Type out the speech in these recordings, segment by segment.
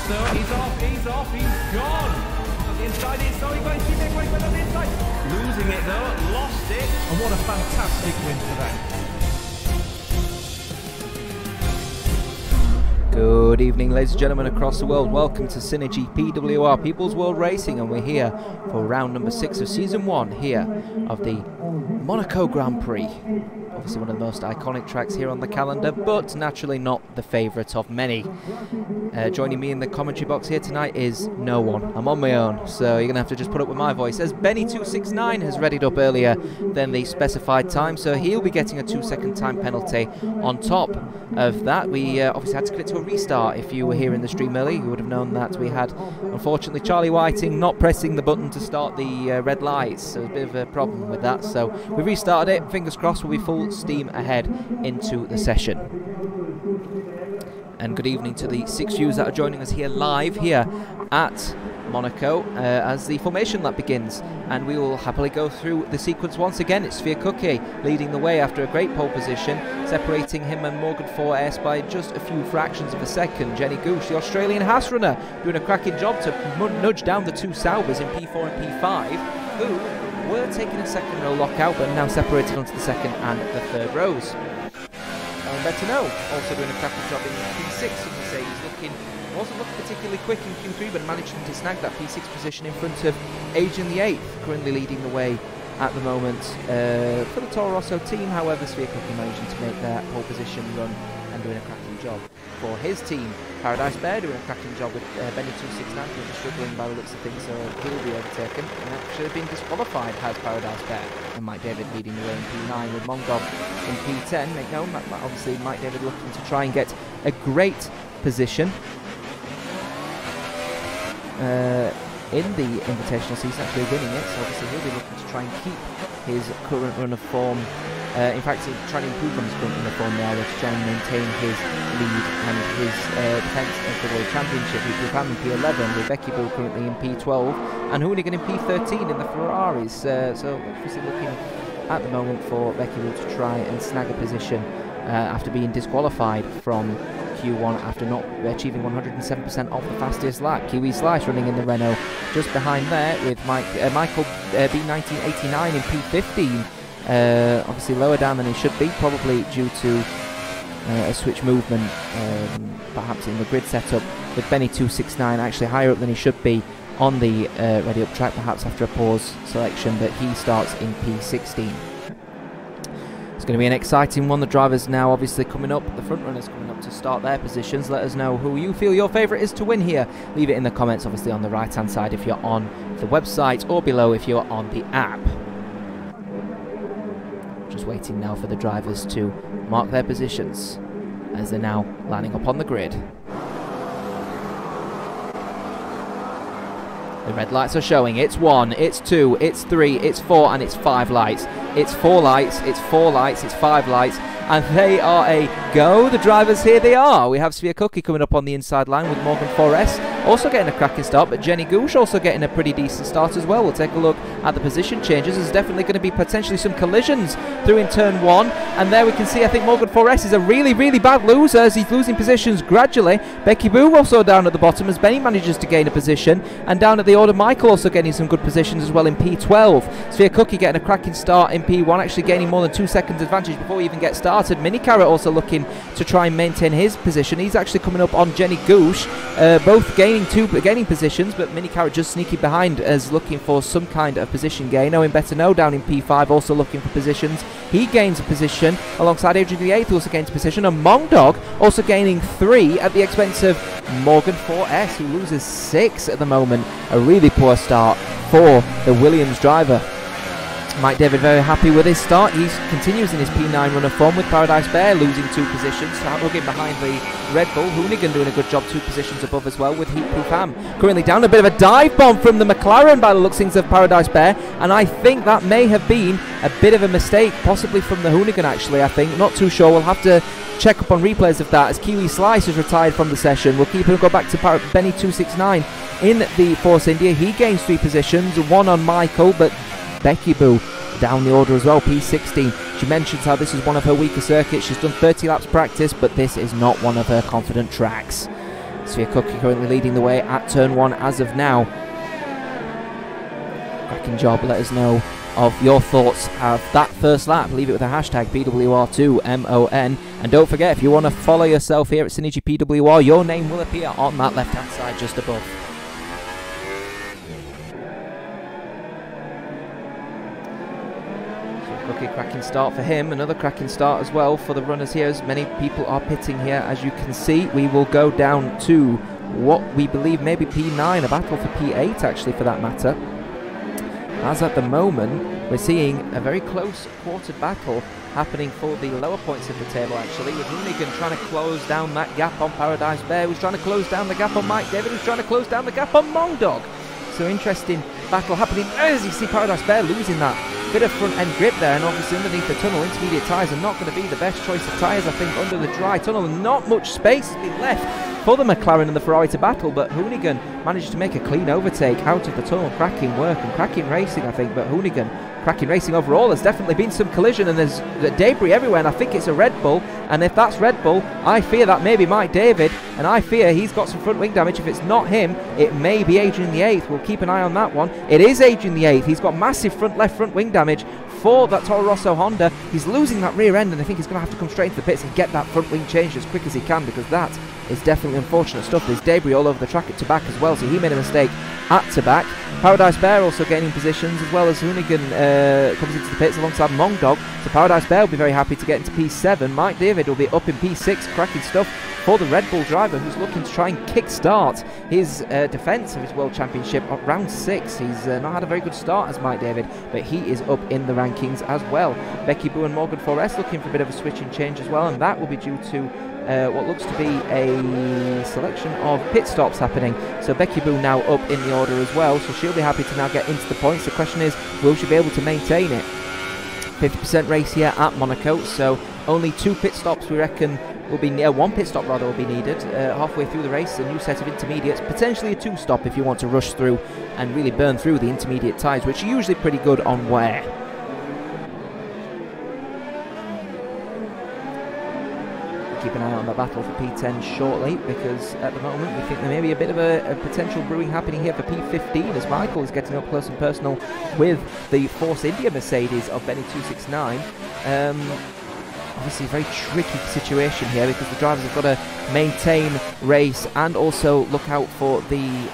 though. He's off, he's gone. On the inside, it's so he's going to keep it quick, but on the inside. Losing it though, lost it. And what a fantastic win for them. Good evening, ladies and gentlemen across the world. Welcome to SynergyPWR People's World Racing, and we're here for round number 6 of season 1 here of the Monaco Grand Prix. Obviously one of the most iconic tracks here on the calendar, but naturally not the favourite of many. Joining me in the commentary box here tonight is no one. I'm on my own, so you're going to have to just put up with my voice, as Benny269 has readied up earlier than the specified time, so he'll be getting a 2-second time penalty on top of that. We obviously had to commit to a restart. If you were here in the stream early, you would have known that we had, unfortunately, Charlie Whiting not pressing the button to start the red lights, so a bit of a problem with that. So we restarted it. Fingers crossed we'll be full steam ahead into the session. And good evening to the 6 viewers that are joining us here live here at Monaco as the formation lap begins, and we will happily go through the sequence once again. It's SynergyPWR leading the way after a great pole position, separating him and Morgan 4S by just a few fractions of a second. Jenny Gooch, the Australian Haas runner, doing a cracking job to nudge down the 2 Saubers in P4 and P5, who were taking a second row lockout but now separated onto the second and the third rows. Better know, also doing a cracking job in P6, you can say. Wasn't looking particularly quick in Q3, but managed to snag that P6 position in front of Adrian the 8th, currently leading the way at the moment for the Toro Rosso team. However, SynergyPWR managing to make their pole position run and doing a cracking job for his team. Paradise Bear doing a cracking job with Benny269, who's struggling by the looks of things, so he'll be overtaken and actually been disqualified, has Paradise Bear. And Mike David leading the way in P9 with Mongov in P10. Make known, obviously Mike David looking to try and get a great position in the Invitational season, actually winning it, so obviously he'll be looking to try and keep his current run of form. In fact, he's trying to improve on his current run of form there to try and maintain his lead and his defence of the World Championship. With Prix in P11, with Becky Boo currently in P12, and Hoonigan in P13 in the Ferraris. So obviously looking at the moment for Becky Boo to try and snag a position after being disqualified from Q1 after not achieving 107% off the fastest lap. Kiwi Slice running in the Renault just behind there with Michael B1989 in P15. Obviously lower down than he should be, probably due to a switch movement perhaps in the grid setup, with Benny269 actually higher up than he should be on the ready up track, perhaps after a pause selection, but he starts in P16. It's going to be an exciting one. The drivers now obviously coming up, the front runners coming up to start their positions. Let us know who you feel your favourite is to win here. Leave it in the comments, obviously on the right hand side if you're on the website, or below if you're on the app. Just waiting now for the drivers to mark their positions as they're now lining up on the grid. The red lights are showing. It's 1, it's 2, it's 3, it's 4, and it's 5 lights. It's 4 lights, it's 4 lights, it's 5 lights, and they are a go. The drivers, here they are. We have SynergyPWR coming up on the inside line with Morgan 4S also getting a cracking start, but Jenny Gooch also getting a pretty decent start as well. We'll take a look at the position changes. There's definitely going to be potentially some collisions through in turn 1, and there we can see I think Morgan 4S is a really bad loser as he's losing positions gradually. Becky Boo also down at the bottom as Benny manages to gain a position, and down at the order Michael also getting some good positions as well in P12. SynergyPWR getting a cracking start in P1, actually gaining more than 2 seconds advantage before we even get started. Mini Carrot also looking to try and maintain his position. He's actually coming up on Jenny Gooch, both gaining positions, but Mini Carrot just sneaking behind as looking for some kind of position gain. Owen Better Know down in P5 also looking for positions. He gains a position alongside Adrian the 8th, who also gains a position, and Mongdog also gaining 3 at the expense of Morgan 4S, who loses 6 at the moment. A really poor start for the Williams driver. Mike David very happy with his start. He continues in his P9 run of form with Paradise Bear losing 2 positions, hugging behind the Red Bull. Hoonigan doing a good job 2 positions above as well with Heatproof Am currently down. A bit of a dive bomb from the McLaren by the looks of Paradise Bear, and I think that may have been a bit of a mistake, possibly from the Hoonigan actually. I think, not too sure, we'll have to check up on replays of that as Kiwi Slice is retired from the session. We'll keep him and go back to Benny269 in the Force India. He gains 3 positions, 1 on Michael, but Becky Boo down the order as well, P16. She mentions how this is one of her weaker circuits. She's done 30 laps practice, but this is not one of her confident tracks. Sviakoki currently leading the way at turn 1 as of now. Cracking job. Let us know of your thoughts of that first lap. Leave it with the hashtag PWR2MON. And don't forget, if you want to follow yourself here at SynergyPWR, your name will appear on that left-hand side just above. Cracking start for him, another cracking start as well for the runners here, as many people are pitting here. As you can see, we will go down to what we believe may be P9, a battle for P8 actually for that matter. As at the moment, we're seeing a very close quartered battle happening for the lower points of the table actually, with Hoonigan trying to close down that gap on Paradise Bear, who's trying to close down the gap on Mike David, who's trying to close down the gap on Mongdog. So interesting battle happening as you see Paradise Bear losing that bit of front end grip there, and obviously underneath the tunnel, intermediate tyres are not going to be the best choice of tyres, I think, under the dry tunnel, and not much space has been left for the McLaren and the Ferrari to battle, but Hoonigan managed to make a clean overtake out of the tunnel. Cracking work and cracking racing, I think, but Hoonigan cracking racing overall. There's definitely been some collision and there's debris everywhere, and I think it's a Red Bull, and if that's Red Bull, I fear that may be Mike David, and I fear he's got some front wing damage. If it's not him, it may be Adrian the 8th. We'll keep an eye on that one. It is Adrian the 8th. He's got massive front wing damage for that Toro Rosso Honda. He's losing that rear end, and I think he's going to have to come straight into the pits and get that front wing changed as quick as he can, because that is definitely unfortunate stuff. There's debris all over the track at Tabac as well, so he made a mistake at Tabac. Paradise Bear also gaining positions, as well as Hoonigan comes into the pits alongside Mongdog. So Paradise Bear will be very happy to get into P7. Mike David will be up in P6, cracking stuff for the Red Bull driver, who's looking to try and kick-start his defence of his World Championship at round 6. He's not had a very good start as Mike David, but he is up in the rankings as well. Becky Boo and Morgan Forrest looking for a bit of a switch and change as well, and that will be due to what looks to be a selection of pit stops happening. So Becky Boo now up in the order as well, so she'll be happy to now get into the points. The question is, will she be able to maintain it? 50% race here at Monaco, so only 2 pit stops we reckon will be near, 1 pit stop rather will be needed halfway through the race. A new set of intermediates, potentially a 2-stop if you want to rush through and really burn through the intermediate tyres, which are usually pretty good on wear. Keep an eye on the battle for P10 shortly, because at the moment we think there may be a bit of a potential brewing happening here for P15, as Michael is getting up close and personal with the Force India Mercedes of Benny 269. Obviously a very tricky situation here, because the drivers have got to maintain race and also look out for the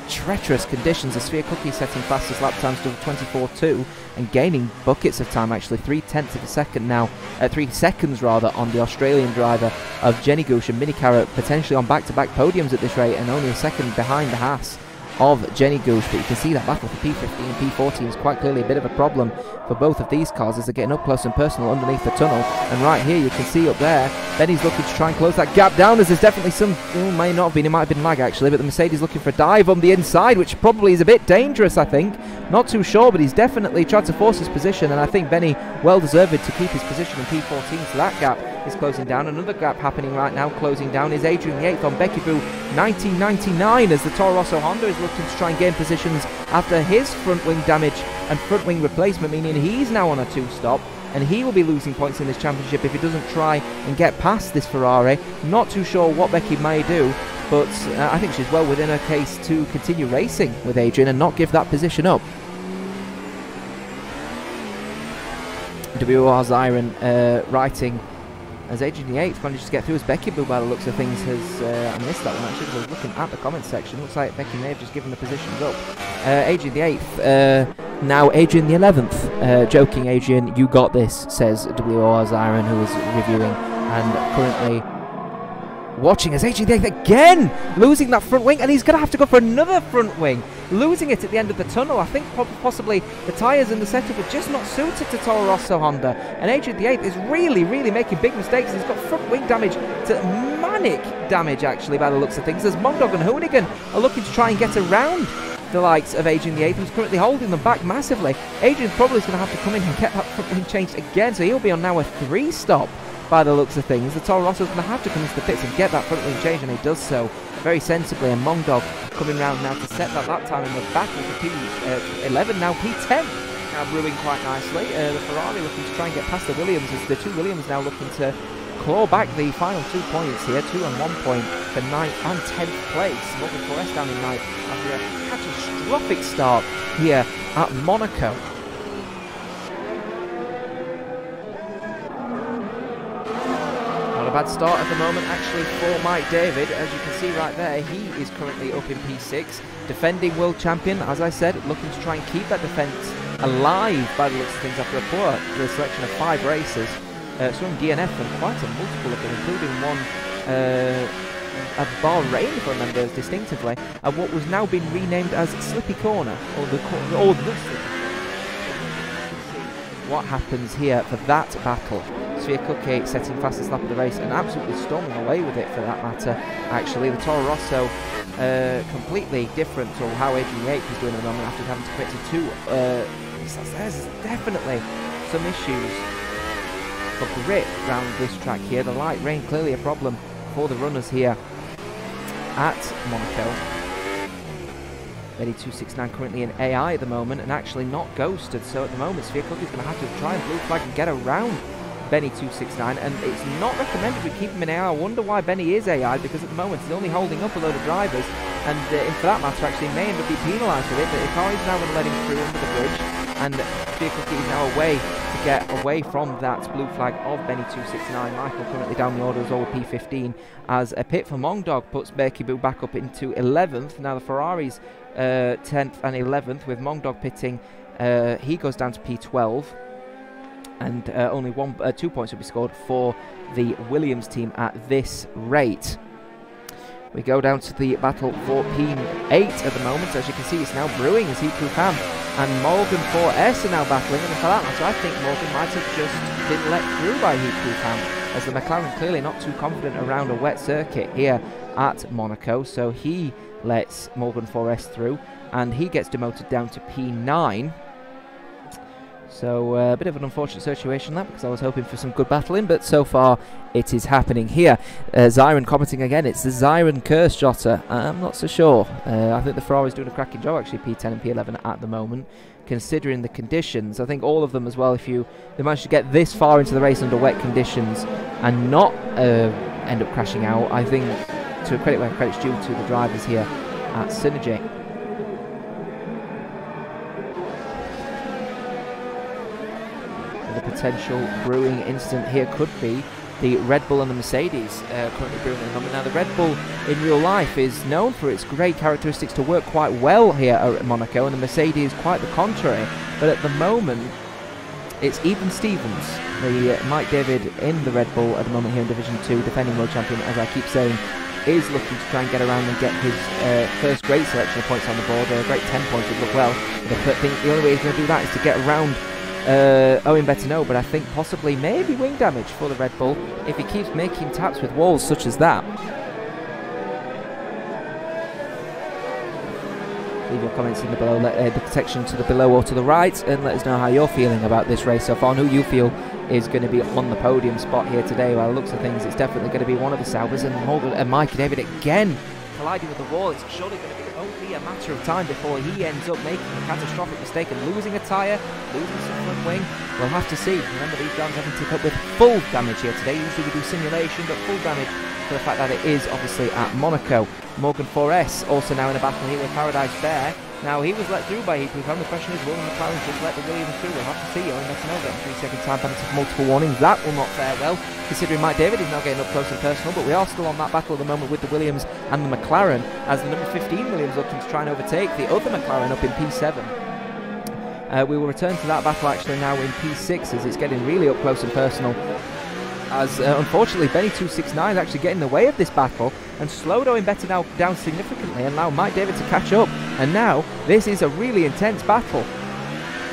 treacherous conditions. The Sviakoki setting fastest lap times to 24.2 and gaining buckets of time, actually 3/10 of a second now, 3 seconds rather, on the Australian driver of Jenny Gooch, and Mini Carrot potentially on back-to-back podiums at this rate, and only a second behind the Haas of Jenny Gooch. But you can see that battle for P15 and P14 is quite clearly a bit of a problem for both of these cars as they're getting up close and personal underneath the tunnel. And right here you can see up there, Benny's looking to try and close that gap down, as there's definitely some, may not have been, it might have been lag actually, but the Mercedes looking for a dive on the inside, which probably is a bit dangerous, I think. Not too sure, but he's definitely tried to force his position, and I think Benny well deserved to keep his position in P14, so that gap is closing down. Another gap happening right now, closing down, is Adrian the 8th on Becky Boo 1999, as the Toro Rosso Honda is looking to try and gain positions after his front wing damage and front wing replacement, meaning he's now on a 2-stop, and he will be losing points in this championship if he doesn't try and get past this Ferrari. Not too sure what Becky may do, but I think she's well within her case to continue racing with Adrian and not give that position up. WR Zyron writing, as Adrian the 8th manages to get through, as Becky Boo, by the looks of things, has I missed that one actually because I was looking at the comments section. Looks like Becky may have just given the positions up. Adrian the 8th, now Adrian the 11th. Joking, Adrian, you got this, says WR Zyron, who is reviewing and currently watching, as Adrian the 8th again losing that front wing, and he's going to have to go for another front wing, losing it at the end of the tunnel. I think possibly the tyres and the setup are just not suited to Toro Rosso Honda, and Adrian the 8th is really making big mistakes. He's got front wing damage to manic damage actually, by the looks of things, as Mongdog and Hoonigan are looking to try and get around the likes of Adrian the 8th, who's currently holding them back massively. Adrian probably is going to have to come in and get that front wing changed again, so he'll be on now a 3-stop by the looks of things. The Toro Rosso's going to have to come into the pits and get that front wing changed, and he does so very sensibly. And Mongdog coming round now to set that lap time in the battle for P11, now P10, now brewing quite nicely. The Ferrari looking to try and get past the Williams, as the 2 Williams now looking to claw back the final 2 points here, 2 and 1 point for 9th and 10th place. Morgan 4S down in 9th after a catastrophic start here at Monaco. Not a bad start at the moment actually for Mike David. As you can see right there, he is currently up in P6, defending world champion, as I said, looking to try and keep that defence alive by the looks of things after a poor selection of 5 races. Some DNF and quite a multiple of them, including one at Bahrain, if I remember distinctively, and what was now been renamed as Slippy Corner, or the Slippy Corner. What happens here for that battle? Sofia Cookie setting fastest lap of the race and absolutely storming away with it for that matter. Actually, the Toro Rosso completely different to how Adrian Yates is doing at the moment after having to quit to 2. There's definitely some issues for grip around this track here. The light rain clearly a problem for the runners here at Monaco. Betty 269 currently in AI at the moment and actually not ghosted, so at the moment Sofia Cookie's going to have to try and blue flag and get around Benny 269, and it's not recommended we keep him in AI. I wonder why Benny is AI, because at the moment he's only holding up a load of drivers, and for that matter actually may end up being penalised with it, but Ikari's now going to let him through under the bridge, and Sofia Cookie is now away to get away from that blue flag of Benny 269. Michael currently down the order as well with P15, as a pit for Mongdog puts Berkey Boo back up into 11th. Now the Ferrari's 10th and 11th, with Mongdog pitting, he goes down to P12. And only 2 points will be scored for the Williams team at this rate. We go down to the battle for P8 at the moment. As you can see, it's now brewing as Heat Proof Ham and Morgan 4S are now battling. And for that matter, I think Morgan might have just been let through by Heat Proof Ham, as the McLaren clearly not too confident around a wet circuit here at Monaco. So he lets Morgan 4S through, and he gets demoted down to P9. So a bit of an unfortunate situation that, because I was hoping for some good battling, but so far it is happening here. Zyron commenting again, it's the Zyron curse, Jota. I'm not so sure. I think the Ferrari's doing a cracking job actually, P10 and P11 at the moment, considering the conditions. I think all of them as well, if they manage to get this far into the race under wet conditions and not end up crashing out, I think to credit where credit's due to the drivers here at Synergy. The potential brewing incident here could be the Red Bull and the Mercedes currently brewing at the moment. Now the Red Bull in real life is known for its great characteristics to work quite well here at Monaco, and the Mercedes quite the contrary, but at the moment it's even Stevens, the Mike David in the Red Bull at the moment here in Division 2, defending world champion, as I keep saying, is looking to try and get around and get his first great selection of points on the board. A great 10 points would look well, but I think the only way he's going to do that is to get around Owen Bettineau, but I think possibly maybe wing damage for the Red Bull if he keeps making taps with walls such as that. Leave your comments in the below, the section to the below or to the right, and let us know how you're feeling about this race so far and who you feel is going to be on the podium spot here today. By the looks of things, it's definitely going to be one of the Saubers, and Morgan and Mike David again colliding with the wall. It's surely going to be only a matter of time before he ends up making a catastrophic mistake and losing a tyre, losing some front wing. We'll have to see. Remember, these drivers having to cope with full damage here today. Usually we do simulation, but full damage for the fact that it is obviously at Monaco. Morgan 4S also now in a battle here with Paradise Bear. Now he was let through by Heat Proof Ham. The question is, will the McLaren just let the Williams through? We'll have to see. Owen Bettineau getting 3-second time penalty for multiple warnings. That will not fare well, considering Mike David is now getting up close and personal, but we are still on that battle at the moment with the Williams and the McLaren, as the number 15 Williams looking to try and overtake the other McLaren up in P7. We will return to that battle actually now in P6, as it's getting really up close and personal, as unfortunately Benny 269 is actually getting in the way of this battle and slowed Owen Bettineau down significantly and allowed Mike David to catch up. And now this is a really intense battle,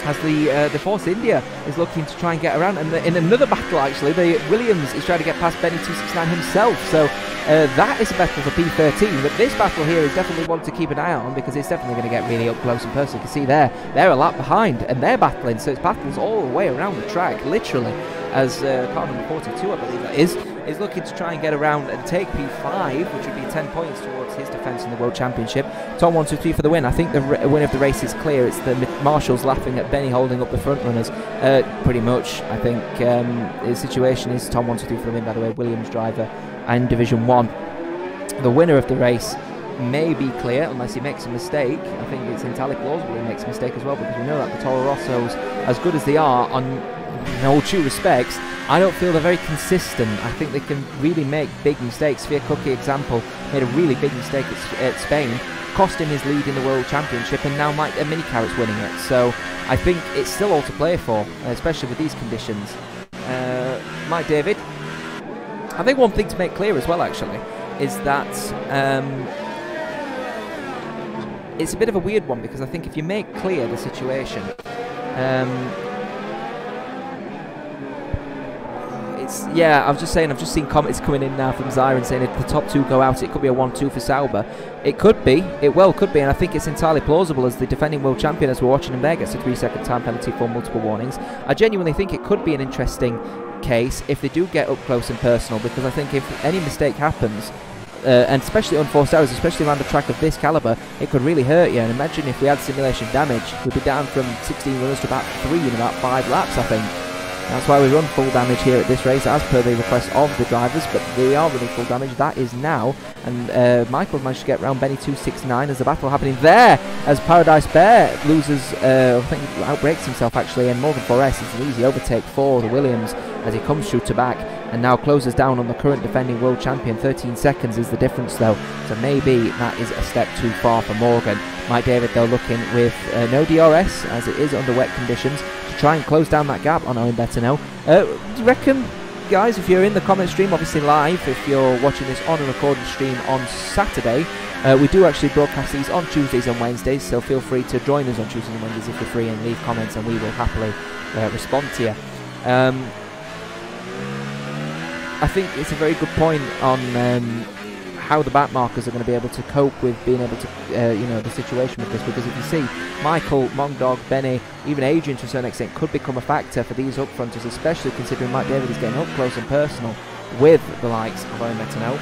as the Force India is looking to try and get around, and in another battle actually the Williams is trying to get past Benny 269 himself. So that is a battle for P13, but this battle here is definitely one to keep an eye on, because it's definitely going to get really up close and personal. You can see they're a lap behind and they're battling, so it's battles all the way around the track literally, as car number 42 I believe that is looking to try and get around and take P5, which would be 10 points towards his defence in the World Championship. Tom 1-2-3 for the win. I think the win of the race is clear. It's the Marshals laughing at Benny holding up the front runners. Pretty much. I think the situation is Tom 123 for the win, by the way, Williams driver and Division 1. The winner of the race may be clear unless he makes a mistake. I think it's entirely plausible he makes a mistake as well, because we know that the Toro Rossos, as good as they are, on all due respects, I don't feel they're very consistent. I think they can really make big mistakes. Fiacochi, example, made a really big mistake at Spain, cost him his lead in the World Championship, and now Mini Carrot's winning it. So I think it's still all to play for, especially with these conditions. Mike David, I think one thing to make clear as well, actually, is that it's a bit of a weird one, because I think if you make clear the situation, I've just seen comments coming in now from Zyron saying if the top two go out, it could be a 1-2 for Sauber. It could be, it well could be, and I think it's entirely plausible, as the defending world champion, as we're watching him there, gets a 3-second time penalty for multiple warnings. I genuinely think it could be an interesting case if they do get up close and personal, because I think if any mistake happens, and especially unforced errors, especially around a track of this calibre, it could really hurt you. And imagine if we had simulation damage, we'd be down from 16 runners to about 3 in about 5 laps, I think. That's why we run full damage here at this race, as per the request of the drivers, but they are running full damage. That is now, and Michael managed to get round Benny 269 as the battle happening there, as Paradise Bear loses, I think he outbreaks himself actually, and Morgan Forrest is an easy overtake for the Williams as he comes through to back, and now closes down on the current defending world champion. 13 seconds is the difference though, so maybe that is a step too far for Morgan. Mike David though looking with no DRS, as it is under wet conditions, to try and close down that gap on Owen Bettineau. Do you reckon, guys, if you're in the comment stream, obviously live, if you're watching this on a recorded stream on Saturday, we do actually broadcast these on Tuesdays and Wednesdays, so feel free to join us on Tuesdays and Wednesdays if you're free, and leave comments and we will happily respond to you. I think it's a very good point on how the back markers are going to be able to cope with being able to, the situation with this, because if you see, Michael, Mongdog, Benny, even Adrian to a certain extent could become a factor for these up-fronters, especially considering Mike David is getting up close and personal with the likes of Owen Bettineau.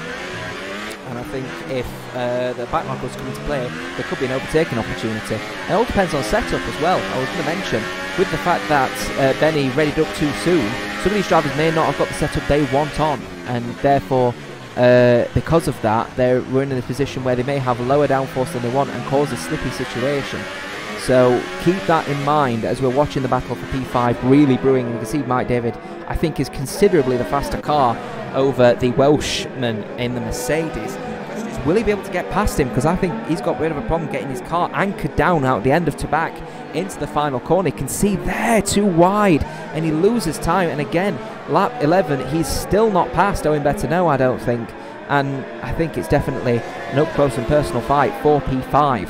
And I think if the back markers come into play, there could be an overtaking opportunity. It all depends on setup as well. I was going to mention, with the fact that Benny readied up too soon, some of these drivers may not have got the setup they want on, and therefore because of that, we're in a position where they may have lower downforce than they want and cause a slippy situation. So keep that in mind as we're watching the battle for P5 really brewing. You can see Mike David, I think, is considerably the faster car over the Welshman in the Mercedes. Will he be able to get past him? Because I think he's got a bit of a problem getting his car anchored down out at the end of Tabac into the final corner. You can see there, too wide, and he loses time. And again, lap 11, he's still not past Owen Bettineau, I don't think. And I think it's definitely an up-close and personal fight for P5.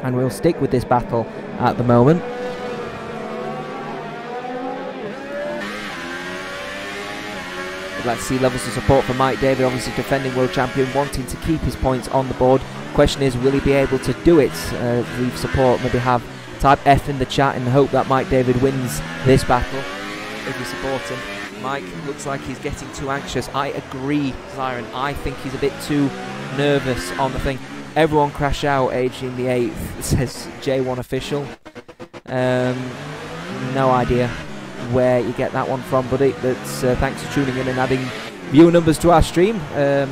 And we'll stick with this battle at the moment. Let's see levels of support for Mike David, obviously defending world champion, wanting to keep his points on the board. Question is, will he be able to do it? Leave support, maybe type F in the chat in the hope that Mike David wins this battle. If you support him. Mike looks like he's getting too anxious. I agree, Zyron. I think he's a bit too nervous on the thing. Everyone crash out, Adrian the 8th, says J1 official. No idea where you get that one from, buddy. That's thanks for tuning in and adding viewer numbers to our stream. Yellow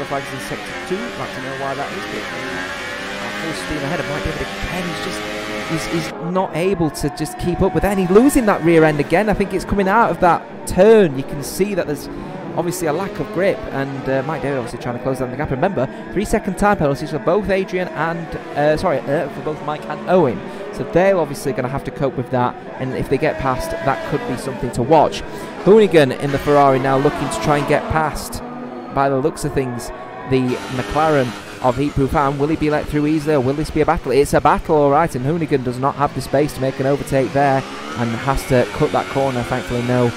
flags in sector 2. I'd like to know why that is. But full steam ahead of Mike David again. He's not able to just keep up with that, and he's losing that rear end again. I think it's coming out of that turn. You can see that there's obviously a lack of grip, and Mike David obviously trying to close down the gap. Remember, 3-second time penalties for both Adrian and for both Mike and Owen. So they're obviously going to have to cope with that, and if they get past, that could be something to watch. Hoonigan in the Ferrari now looking to try and get past, by the looks of things, the McLaren of Heatproof Ham. Will he be let through easily, or will this be a battle? It's a battle, alright, and Hoonigan does not have the space to make an overtake there and has to cut that corner. Thankfully no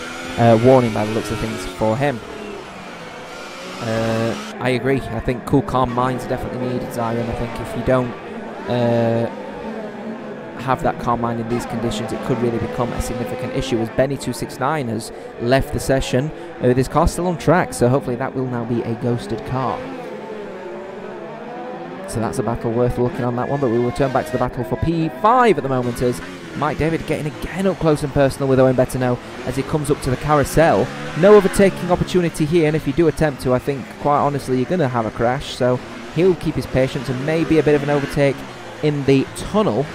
warning by the looks of things for him. I agree. I think cool, calm minds are definitely needed, Zyron. I think if you don't have that calm mind in these conditions, it could really become a significant issue, as Benny 269 has left the session with his car still on track, so hopefully that will now be a ghosted car. So that's a battle worth looking on that one, but we will turn back to the battle for P5 at the moment as Mike David getting again up close and personal with Owen Bettineau as he comes up to the carousel. No overtaking opportunity here, and if you do attempt to, I think quite honestly you're going to have a crash, so he'll keep his patience and maybe a bit of an overtake in the tunnel.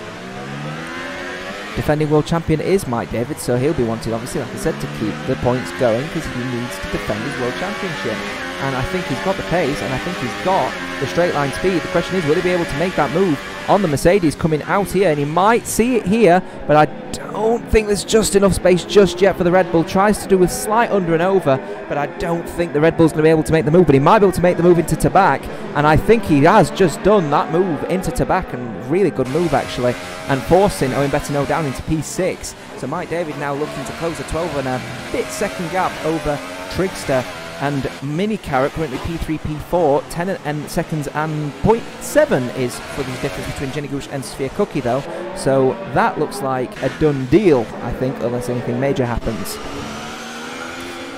Defending world champion is Mike David, so he'll be wanted, obviously, like I said, to keep the points going because he needs to defend his world championship. And I think he's got the pace, and I think he's got the straight line speed. The question is, will he be able to make that move on the Mercedes coming out here? And he might see it here, but I don't think there's just enough space just yet for the Red Bull. Tries to do a slight under and over, but I don't think the Red Bull's going to be able to make the move. But he might be able to make the move into Tabak, and I think he has just done that move into Tabak, and really good move actually, and forcing Owen Bettineau down into P6. So Mike David now looking to close a 12 and a bit second gap over Trigster and Mini Carrot, currently P3, P4, 10 and seconds and 0.7 is for the difference between Jenny Gooch and Sophia Cookie though. So that looks like a done deal, I think, unless anything major happens.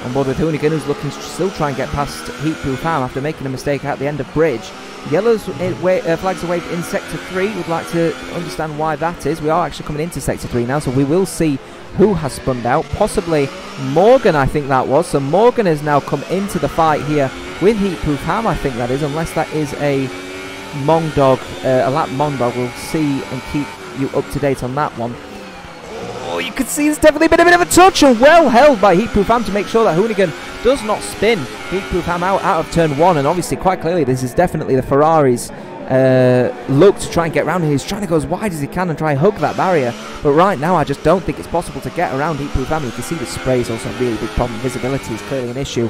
On board with Hoonigan, who's looking to still try and get past Heatproof Ham after making a mistake at the end of bridge. Yellow's flags are waved in Sector 3. Would like to understand why that is. We are actually coming into Sector 3 now, so we will see who has spun out. Possibly Morgan, I think that was. So Morgan has now come into the fight here with Heatproof Ham, I think that is, unless that is a Mongdog, a lap Mongdog. We'll see and keep you up to date on that one. Oh, you can see there's definitely been a bit of a touch, and well held by Heatproof Ham to make sure that Hoonigan does not spin Heatproof Ham out of turn 1, and obviously quite clearly this is definitely the Ferrari's look to try and get around here. He's trying to go as wide as he can and try and hug that barrier, but right now I just don't think it's possible to get around Heatproof Ham. You can see the spray is also a really big problem. Visibility is clearly an issue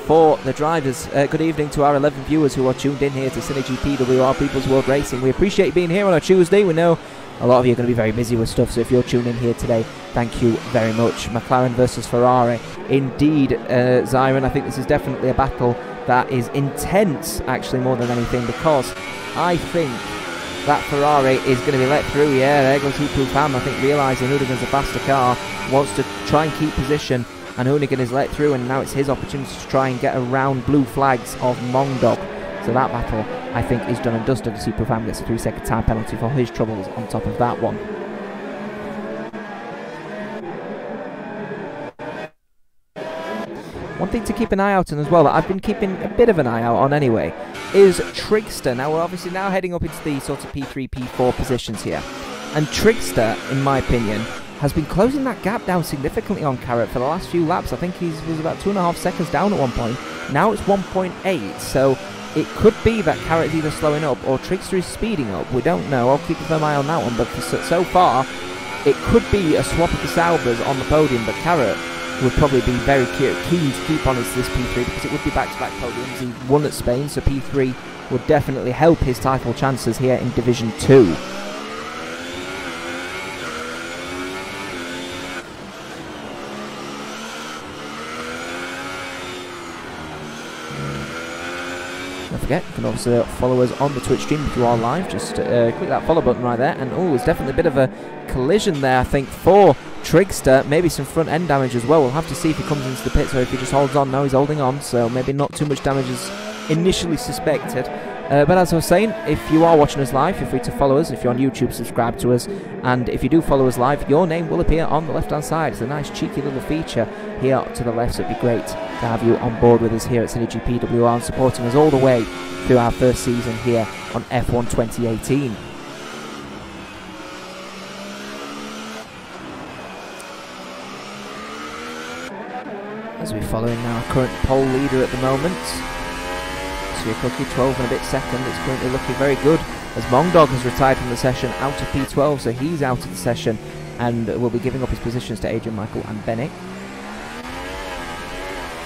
for the drivers. Good evening to our 11 viewers who are tuned in here to SynergyPWR People's World Racing. We appreciate you being here on a Tuesday. We know a lot of you are going to be very busy with stuff, so if you're tuning in here today, thank you very much. McLaren versus Ferrari. Indeed, Zyron, I think this is definitely a battle that is intense, actually, more than anything, because I think that Ferrari is going to be let through. Yeah, there goes Heatproof Ham, I think, realising Hoonigan's a faster car, wants to try and keep position, and Hoonigan is let through, and now it's his opportunity to try and get around blue flags of Mongdog. So that battle, I think, is done and dusted. Heatproof Ham gets a 3-second time penalty for his troubles on top of that one. One thing to keep an eye out on as well, that I've been keeping a bit of an eye out on anyway, is Trigster. Now we're obviously now heading up into the sort of P3, P4 positions here. And Trigster, in my opinion, has been closing that gap down significantly on Carrot for the last few laps. I think he was about 2.5 seconds down at one point. Now it's 1.8, so it could be that Carrot is either slowing up or Trigster is speeding up. We don't know. I'll keep a firm eye on that one. But so far, it could be a swap of the Saubers on the podium. But Carrot would probably be very keen to keep on as this P3 because it would be back-to-back podiums. He won at Spain, so P3 would definitely help his title chances here in Division 2. Don't forget, you can also follow us on the Twitch stream if you are live. Just click that follow button right there. And oh, there's definitely a bit of a collision there, I think, for Trigster. Maybe some front end damage as well. We'll have to see if he comes into the pits or if he just holds on. No, he's holding on, so maybe not too much damage as initially suspected. But as I was saying, if you are watching us live, feel free to follow us. If you're on YouTube, subscribe to us. And if you do follow us live, your name will appear on the left-hand side. It's a nice cheeky little feature here to the left, so it'd be great to have you on board with us here at SynergyPWR and supporting us all the way through our first season here on F1 2018. As we're following our current pole leader at the moment, Sophia Cookie, 12 and a bit second. It's currently looking very good as Mongdog has retired from the session out of P12, so he's out of the session and will be giving up his positions to Adrian, Michael and Bennett.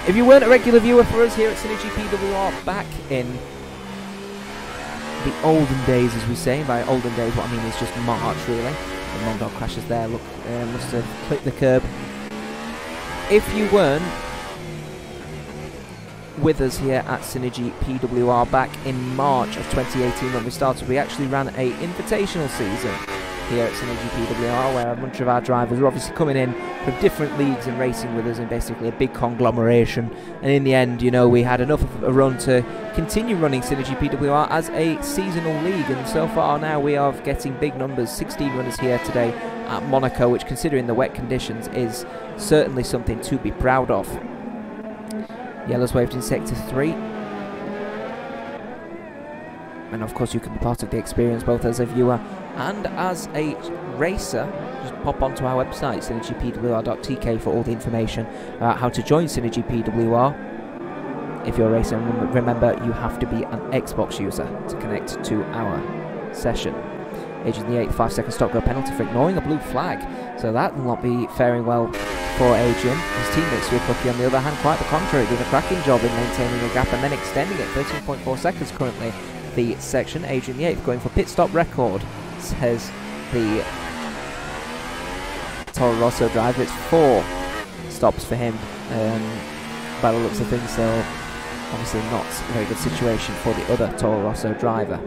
If you weren't a regular viewer for us here at SynergyPWR back in the olden days, as we say, by olden days what I mean is just March really, the Mongdog crashes there, look, must have clicked the curb. If you weren't with us here at SynergyPWR back in March of 2018 when we started, we actually ran a invitational season here at SynergyPWR, where a bunch of our drivers are obviously coming in from different leagues and racing with us in basically a big conglomeration. And in the end, you know, we had enough of a run to continue running SynergyPWR as a seasonal league, and so far now we are getting big numbers. 16 runners here today at Monaco, which, considering the wet conditions, is certainly something to be proud of. Yellows waved in Sector 3. And of course you can be part of the experience both as a viewer and as a racer. Just pop onto our website, synergypwr.tk, for all the information about how to join SynergyPWR. If you're a racer, remember you have to be an Xbox user to connect to our session. Agent the 8th, 5-second stop go penalty for ignoring a blue flag. So that will not be faring well for Adrian. His teammate Sweetcookie, on the other hand, quite the contrary, doing a cracking job in maintaining a gap and then extending it. 13.4 seconds currently the section. Adrian the 8th going for pit stop record, says the Toro Rosso driver. It's 4 stops for him by the looks of things, so obviously not a very good situation for the other Toro Rosso driver.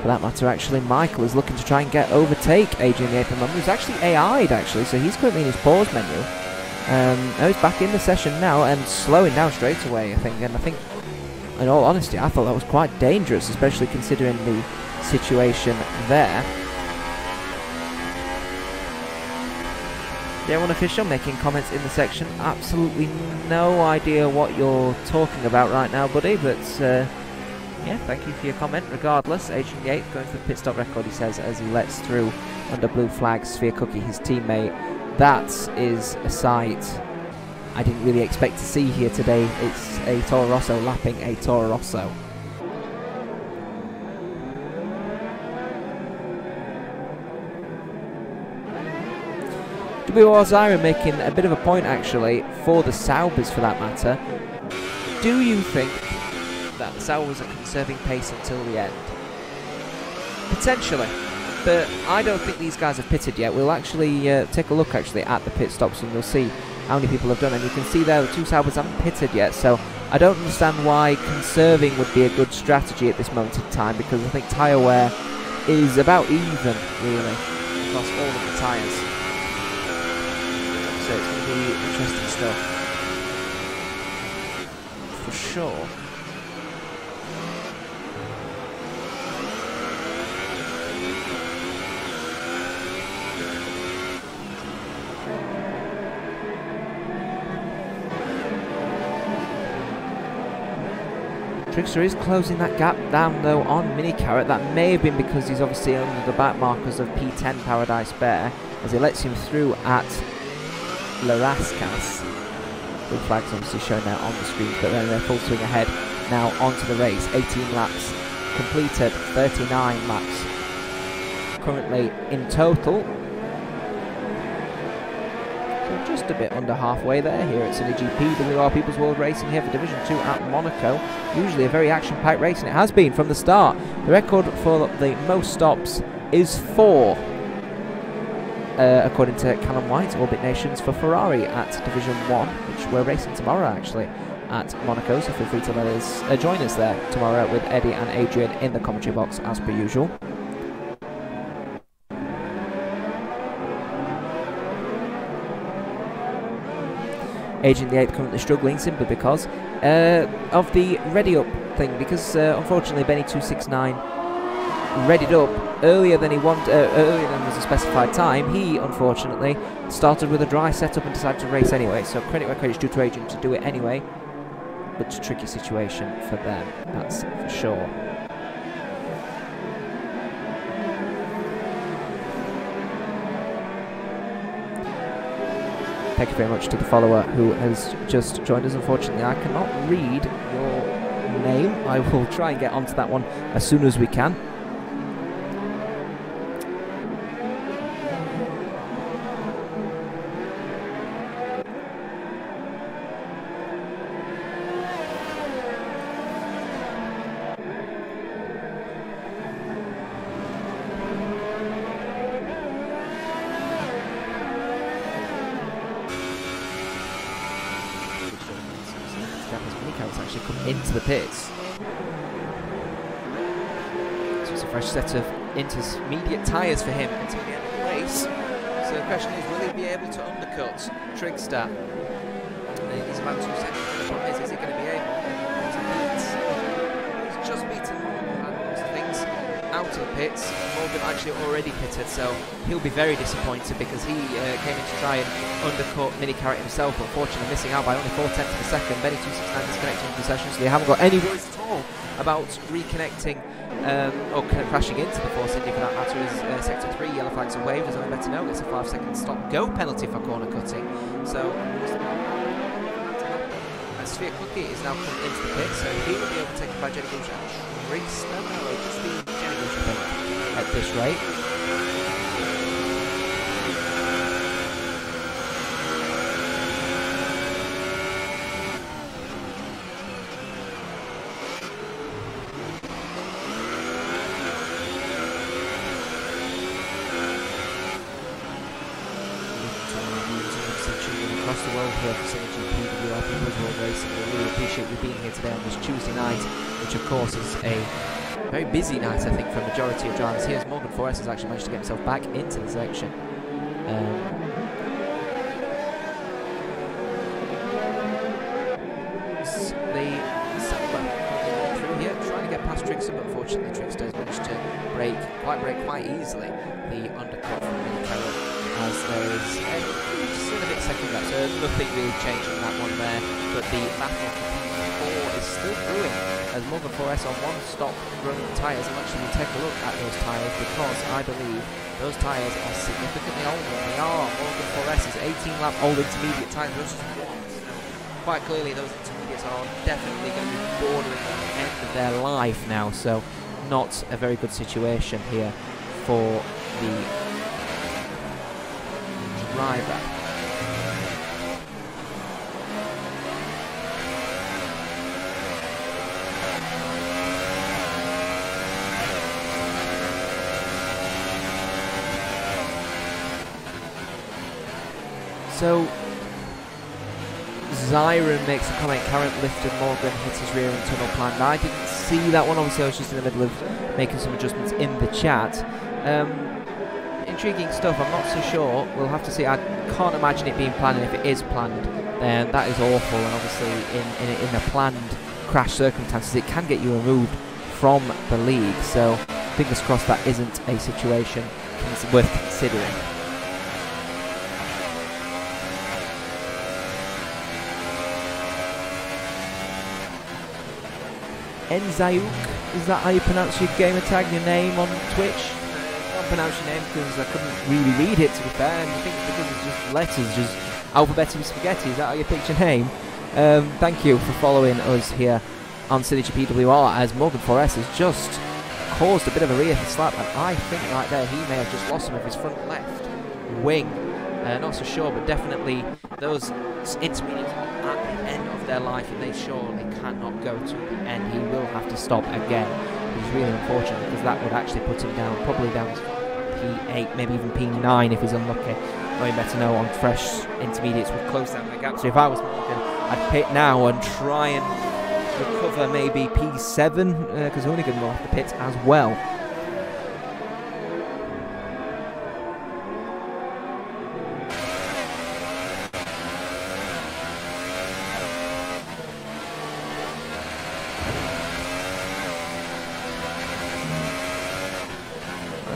For that matter, actually, Michael is looking to try and overtake Adrian the 8th, and he's actually AI'd, actually, so he's currently in his pause menu. Now he's back in the session now and slowing down straight away, I think, and I think, in all honesty, I thought that was quite dangerous, especially considering the situation there. The A1 official making comments in the section. Absolutely no idea what you're talking about right now, buddy, but yeah, thank you for your comment. Regardless, Agent the 8th going for the pit stop record, he says, as he lets through under blue flag Sweetcookie, his teammate. That is a sight I didn't really expect to see here today. It's a Toro Rosso lapping a Toro Rosso. WR Zyra making a bit of a point, actually, for the Saubers for that matter. Do you think that the Saubers are conserving pace until the end? Potentially, but I don't think these guys have pitted yet. We'll actually take a look actually at the pit stops and we'll see how many people have done, and you can see there the 2 Saubers haven't pitted yet, so I don't understand why conserving would be a good strategy at this moment in time, because I think tyre wear is about even really across all of the tyres. So it's going to be interesting stuff for sure. Trickster is closing that gap down though on Mini Carrot. That may have been because he's obviously under the back markers of P10 Paradise Bear, as he lets him through at Larascas. Blue flags obviously shown now on the screen, but then they're full swing ahead now onto the race. 18 laps completed, 39 laps currently in total. So just a bit under halfway there here at SynergyPWR People's World Racing here for Division 2 at Monaco. Usually a very action-packed race, and it has been from the start. The record for the most stops is 4. According to Callum White, Orbit Nations, for Ferrari at Division 1, which we're racing tomorrow actually at Monaco, so feel free to let us join us there tomorrow with Eddie and Adrian in the commentary box as per usual. Agent the 8th currently struggling simply because of the ready up thing, because unfortunately Benny 269 readied up earlier than he wanted, earlier than was a specified time. He unfortunately started with a dry setup and decided to race anyway, so credit where credit's due to Agent to do it anyway, but it's a tricky situation for them, that's for sure. Thank you very much to the follower who has just joined us. Unfortunately, I cannot read your name. I will try and get onto that one as soon as we can. Actually come into the pits. fresh set of intermediate tyres for him until the end of the race. So the question is, will he be able to undercut Trigster? He's about 2 seconds. The problem is he going to be able to beat? He's just beaten things out of the pits. Morgan actually already pitted, so he'll be very disappointed because he came in to try and undercut Mini Carrot himself, but unfortunately missing out by only 4/10 of a second. Benny 269 disconnecting from the session, so they haven't got any worries at all about reconnecting or crashing into the Force India for that matter. Is Sector 3 yellow flags are waved, as I better know. It's a 5-second stop-go penalty for corner cutting. So Sphere Cookie is now coming into the pit, so he will be overtaken by Jenny Gouge and Triggs. No, it'll just be Jenny Gouge, I think, at this rate. Across the world here for SynergyPWR People's World Racing. We really appreciate you being here today on this Tuesday night, which of course is a very busy night, I think, for a majority of drivers. Here's Morgan Forrest has actually managed to get himself back into the section. Through here, trying to get past Trigster, but unfortunately Trigster has managed to break quite easily the undercut from Mini Carrot, as there is just a bit second lap, so nothing really changed on that one there, but the battle for P4 is still brewing as Morgan Forrest on one stop running tyres. And actually we'll take a look at those tyres, because I believe those tyres are significantly older. They are. Morgan Forrest is 18 lap old intermediate tyres versus one. So quite clearly those intermediates are definitely going to be bordering on the end of their life now, so not a very good situation here for the driver. So Zyron makes a comment, current lifted Morgan hits his rear end tunnel plan. Now, I didn't see that one, obviously I was just in the middle of making some adjustments in the chat. Intriguing stuff, I'm not so sure, we'll have to see. I can't imagine it being planned, and if it is planned then that is awful, and obviously in a planned crash circumstances it can get you removed from the league, so fingers crossed that isn't a situation worth considering. Enzayuk, is that how you pronounce your gamer tag, your name on Twitch? I can't pronounce your name because I couldn't really read it, to be fair, and I think because it's just letters, just alphabetic spaghetti, is that how you pick your name? Thank you for following us here on SynergyPWR, as Morgan Forrest has just caused a bit of a rear slap, and I think right there he may have just lost some of his front left wing. Not so sure, but definitely those intermediates are at the end of their life, and they surely cannot go to the end. He will have to stop again, which is really unfortunate, because that would actually put him down, probably down to P8, maybe even P9 if he's unlucky. Knowing better know, on fresh intermediates would close down the gap. So if I was Morgan, I'd pit now and try and recover maybe P7, because Hoonigan will have to pit as well.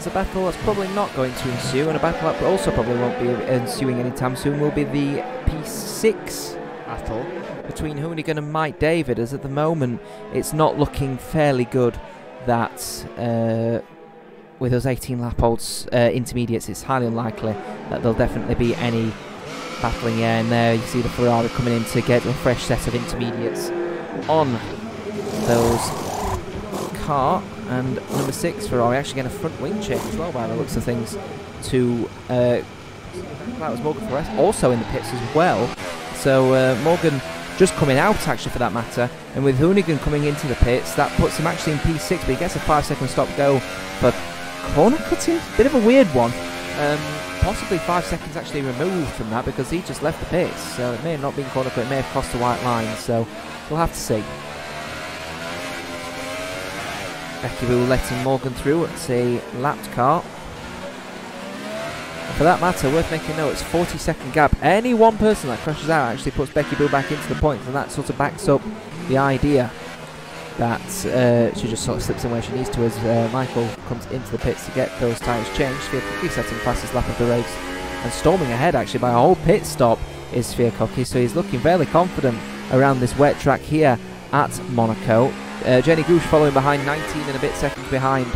A battle that's probably not going to ensue, and a battle that also probably won't be ensuing anytime soon, will be the P6 battle between Hoonigan and Mike David, as at the moment it's not looking fairly good that with those 18 lap olds intermediates, it's highly unlikely that there'll definitely be any battling here. And there you see the Ferrari coming in to get a fresh set of intermediates on those car. And number 6 Ferrari actually getting a front wing change as well by the looks of things to that was Morgan Forrest also in the pits as well. So Morgan just coming out actually for that matter, and with Hoonigan coming into the pits, that puts him actually in P6, but he gets a 5-second stop go for corner cutting. Bit of a weird one. Possibly 5 seconds actually removed from that, because he just left the pits, so it may have not been corner cut, it may have crossed the white line, so we'll have to see. Becky Boo letting Morgan through. It's a lapped car. For that matter, worth making note, it's 40-second gap. Any one person that crashes out actually puts Becky Boo back into the points, and that sort of backs up the idea that she just sort of slips in where she needs to as Michael comes into the pits to get those tyres changed. Sphere Cookie setting fastest lap of the race, and storming ahead actually by a whole pit stop is Sphere Cookie, so he's looking fairly confident around this wet track here at Monaco. Jenny Gooch following behind, 19 and a bit seconds behind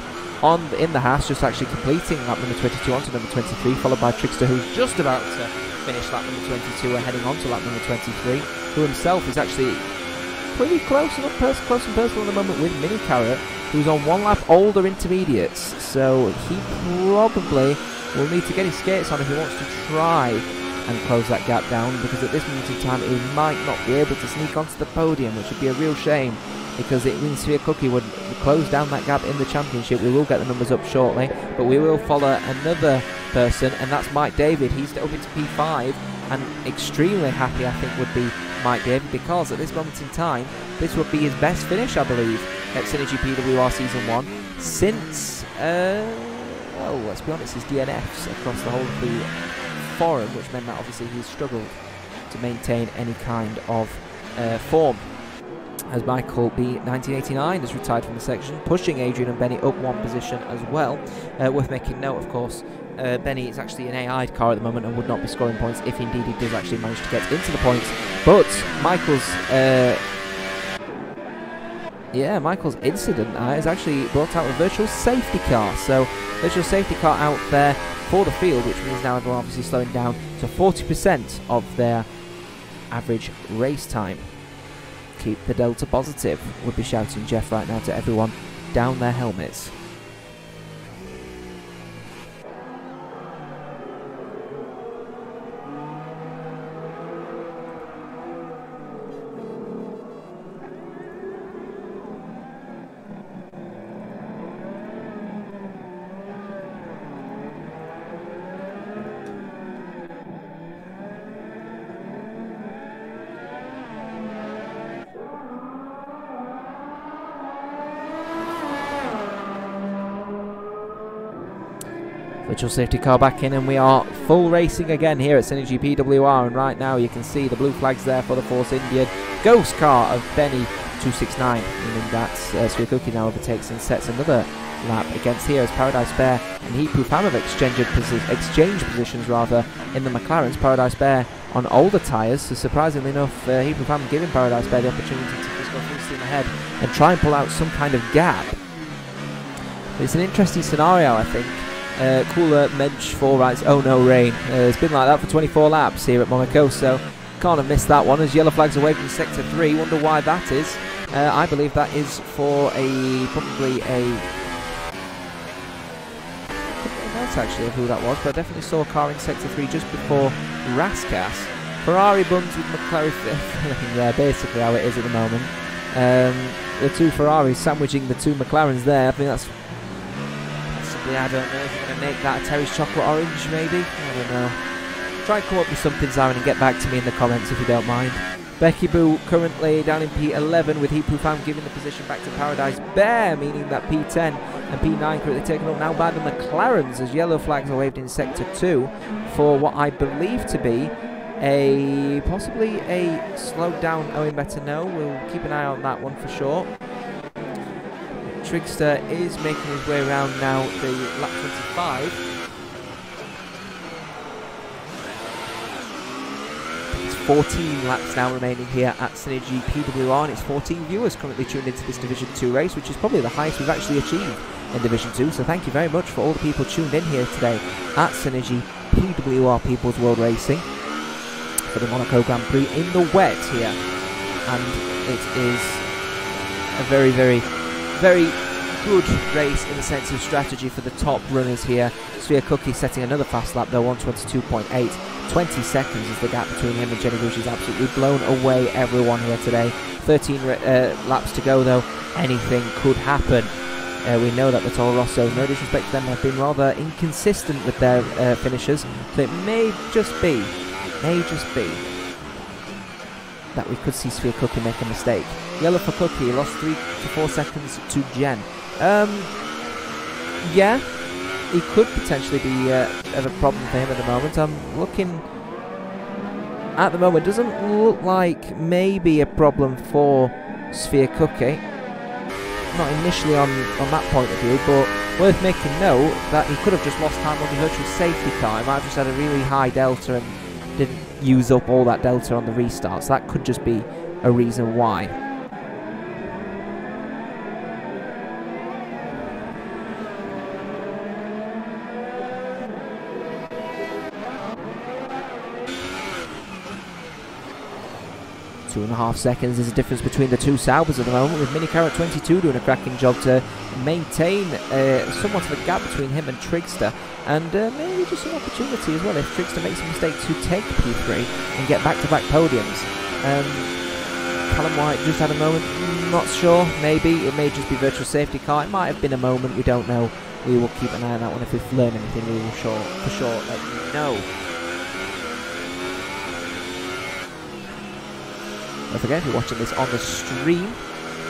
in the Haas, just actually completing lap number 22 onto number 23, followed by Trickster, who's just about to finish lap number 22 and heading on to lap number 23, who himself is actually pretty close and personal at the moment with Mini Carrot, who's on one lap older intermediates, so he probably will need to get his skates on if he wants to try and close that gap down, because at this moment in time he might not be able to sneak onto the podium, which would be a real shame, because it means Sphere Cookie would close down that gap in the championship. We will get the numbers up shortly, but we will follow another person, and that's Mike David. He's up into P5, and extremely happy, I think, would be Mike David, because at this moment in time, this would be his best finish, I believe, at SynergyPWR Season 1 since, well, let's be honest, his DNFs across the whole of the forum, which meant that obviously he's struggled to maintain any kind of form. As Michael B 1989 has retired from the section, pushing Adrian and Benny up one position as well. Worth making note, of course, Benny is actually an AI'd car at the moment and would not be scoring points if indeed he does actually manage to get into the points. But Michael's Michael's incident is actually brought out a virtual safety car. So virtual safety car out there for the field, which means now everyone obviously slowing down to 40% of their average race time. Keep the delta positive, would be shouting Jeff right now to everyone down their helmets. Virtual safety car back in, and we are full racing again here at SynergyPWR, and right now you can see the blue flags there for the Force Indian ghost car of Benny 269, meaning that Sphere Cookie now overtakes and sets another lap against here as Paradise Bear and Heat Proof Ham have exchanged positions rather in the McLarens. Paradise Bear on older tyres, so surprisingly enough Heat Proof Ham giving Paradise Bear the opportunity to just go full steam ahead and try and pull out some kind of gap. But it's an interesting scenario, I think. Cooler Mensch 4 writes, oh no rain. It's been like that for 24 laps here at Monaco, so can't have missed that one as yellow flags away from sector 3. Wonder why that is. I believe that is for probably a not actually of who that was, but I definitely saw a car in sector 3 just before Raskas. Ferrari buns with McLaren. Yeah, basically how it is at the moment. The two Ferraris sandwiching the two McLarens there. I think that's I don't know if you're going to make that a Terry's chocolate orange, maybe? I don't know. Try and come up with something, Zarin, and get back to me in the comments if you don't mind. Becky Boo currently down in P11 with Heat Proof Ham giving the position back to Paradise Bear, meaning that P10 and P9 currently taken up now by the McLarens as yellow flags are waved in sector 2 for what I believe to be possibly a slowed down Owen Better No. We'll keep an eye on that one for sure. Trickster is making his way around now the lap 25. It's 14 laps now remaining here at SynergyPWR, and it's 14 viewers currently tuned into this Division 2 race, which is probably the highest we've actually achieved in Division 2. So thank you very much for all the people tuned in here today at SynergyPWR People's World Racing for the Monaco Grand Prix in the wet here. And it is a very, very good race in the sense of strategy for the top runners here. Sphere Cookie setting another fast lap though, 1:22.8. 20 seconds is the gap between him and Jenny Gooch. He's absolutely blown away everyone here today. 13 laps to go though. Anything could happen. We know that the Toro Rosso, no disrespect to them, have been rather inconsistent with their finishers, so it may just be that we could see Sphere Cookie make a mistake. Yellow for Cookie, lost 3 to 4 seconds to Jen. Yeah, he could potentially be of a problem for him at the moment. I'm looking at the moment. Doesn't look like maybe a problem for Sphere Cookie. Not initially on that point of view, but worth making note that he could have just lost time on the virtual safety car. He might have just had a really high delta and didn't use up all that delta on the restart. So that could just be a reason why. Two and a half seconds is the difference between the two Saubers at the moment, with Minicar at 22 doing a cracking job to maintain somewhat of a gap between him and Trigster, and maybe just an opportunity as well if Trigster makes a mistake to take P3 and get back-to-back podiums. Callum White just had a moment, not sure, maybe, it may just be virtual safety car, it might have been a moment, we don't know. We will keep an eye on that one. If we've learned anything, we will for sure let you know. Don't forget, if you're watching this on the stream,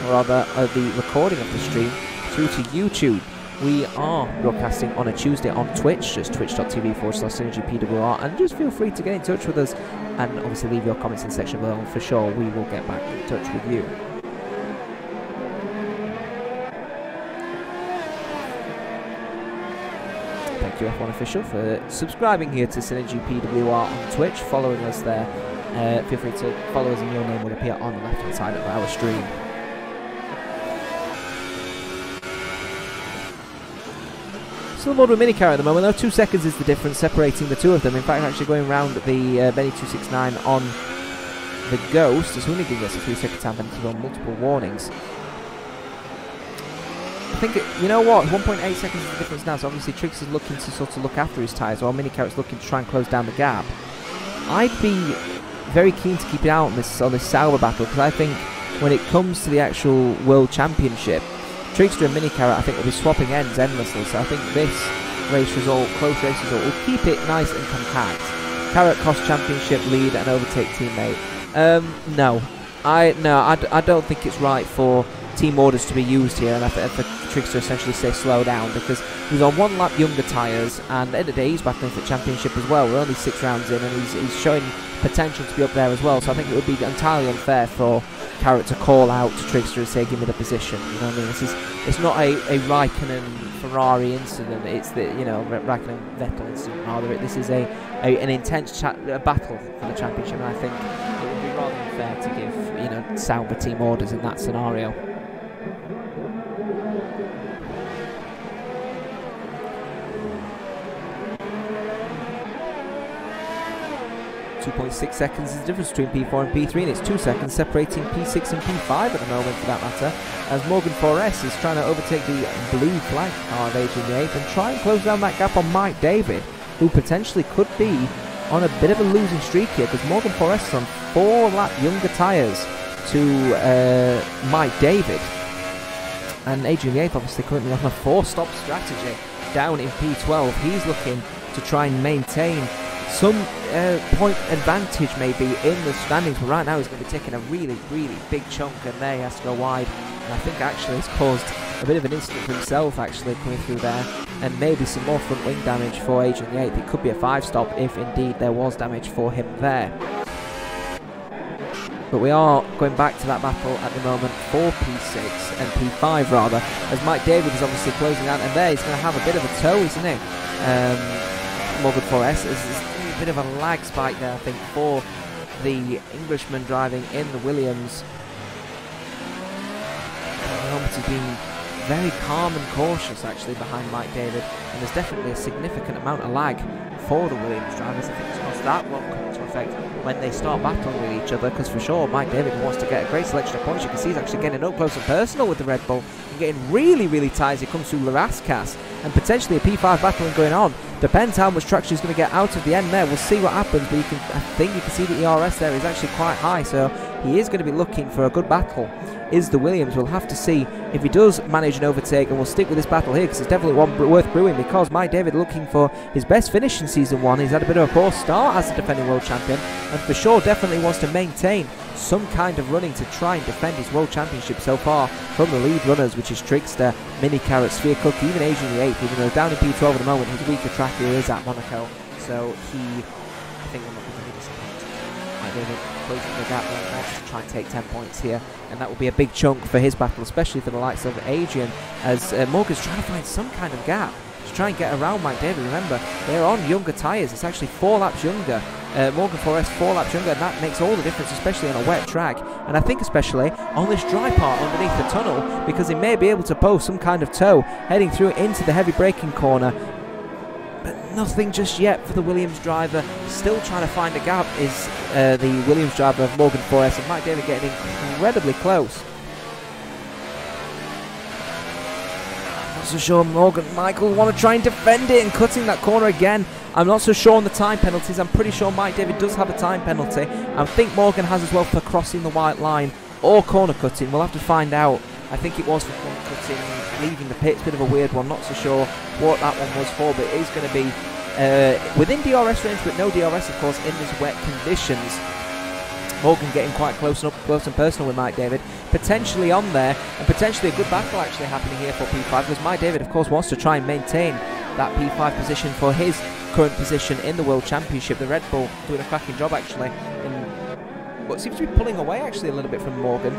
or rather the recording of the stream, through to YouTube, we are broadcasting on a Tuesday on Twitch, just twitch.tv/SynergyPWR, and just feel free to get in touch with us, and obviously leave your comments in the section below, and for sure we will get back in touch with you. Thank you F1 Official for subscribing here to SynergyPWR on Twitch, following us there. Feel free to follow us and your name will appear on the left hand side of our stream. Still aboard with Minicar at the moment though. 2 seconds is the difference separating the two of them. In fact, actually going round the Benny 269 on the Ghost is only giving us a 3-second time penalty on multiple warnings. I think, you know what, 1.8 seconds is the difference now, so obviously Triggs is looking to sort of look after his tyres, while Minicar is looking to try and close down the gap. I'd be very keen to keep it out on this Sauber battle, because I think when it comes to the actual World Championship, Trigster and Minicar, I think, will be swapping ends endlessly, so I think this race result, close race result, will keep it nice and compact. Carrot cost championship lead and overtake teammate. No, I don't think it's right for team orders to be used here, and for Trigster to essentially say slow down, because he's on 1 lap younger tyres, and at the end of the day he's battling for championship as well. We're only 6 rounds in, and he's showing potential to be up there as well, so I think it would be entirely unfair for Carrot to call out to Trigster and say give me the position. You know what I mean? It's not a Raikkonen Ferrari incident, it's the, you know, Raikkonen Vettel incident rather. This is an intense battle for the championship, and I think it would be rather unfair to give, you know, Sauber team orders in that scenario. 2.6 seconds is the difference between P4 and P3, and it's 2 seconds separating P6 and P5 at the moment, for that matter, as Morgan Forrest is trying to overtake the blue flag car of Adrian Yates and try and close down that gap on Mike David, who potentially could be on a bit of a losing streak here, because Morgan Forrest is on 4 lap younger tyres to Mike David, and Adrian Yates obviously currently on a 4-stop strategy down in P12. He's looking to try and maintain some point advantage maybe in the standings, but right now he's going to be taking a really big chunk, and there he has to go wide, and I think actually it's caused a bit of an incident for himself actually coming through there, and maybe some more front wing damage for Adrian Yates. It could be a 5-stop if indeed there was damage for him there. But we are going back to that battle at the moment for P6 and P5 rather, as Mike David is obviously closing out, and there he's going to have a bit of a tow, isn't he? Morgan Forrest is a bit of a lag spike there, I think, for the Englishman driving in the Williams. He's been very calm and cautious actually behind Mike David, and there's definitely a significant amount of lag for the Williams drivers. I think that won't come into effect when they start battling with each other, because for sure Mike David wants to get a great selection of points. You can see he's actually getting up close and personal with the Red Bull and getting really tight as it comes through Larascas, and potentially a P5 battling going on. Depends how much traction he's going to get out of the end there. We'll see what happens, but I think you can see the ERS there is actually quite high, so he is going to be looking for a good battle. Is the Williams. We'll have to see if he does manage an overtake, and we'll stick with this battle here because it's definitely one worth brewing, because Mike David looking for his best finish in Season 1. He's had a bit of a poor start as the defending world champion, and for sure definitely wants to maintain some kind of running to try and defend his world championship so far from the lead runners, which is Trickster, Mini Carrot, Sphere Cookie, even Adrian the 8th, even though down in P12 at the moment. His weaker track here is at Monaco, so I think will not be very disappointed. Mike David closing the gap right now to try and take 10 points here, and that will be a big chunk for his battle, especially for the likes of Adrian, as Morgan's trying to find some kind of gap to try and get around Mike David. Remember, they're on younger tyres. It's actually 4 laps younger. Morgan Forest 4 laps younger, and that makes all the difference, especially on a wet track, and I think especially on this dry part underneath the tunnel, because he may be able to post some kind of toe heading through into the heavy braking corner. But nothing just yet for the Williams driver. Still trying to find a gap is the Williams driver of Morgan Forest, and Mike David getting incredibly close. Not so sure Michael want to try and defend it and cutting that corner again. I'm not so sure on the time penalties. I'm pretty sure Mike David does have a time penalty. I think Morgan has as well for crossing the white line or corner cutting. We'll have to find out. I think it was for corner cutting, leaving the pits. Bit of a weird one. Not so sure what that one was for, but it is going to be within DRS range, but no DRS, of course, in these wet conditions. Morgan getting quite close and up close and personal with Mike David, potentially on there, and potentially a good battle actually happening here for P5, because Mike David, of course, wants to try and maintain that P5 position for his current position in the World Championship. The Red Bull doing a cracking job actually, and what seems to be pulling away actually a little bit from Morgan,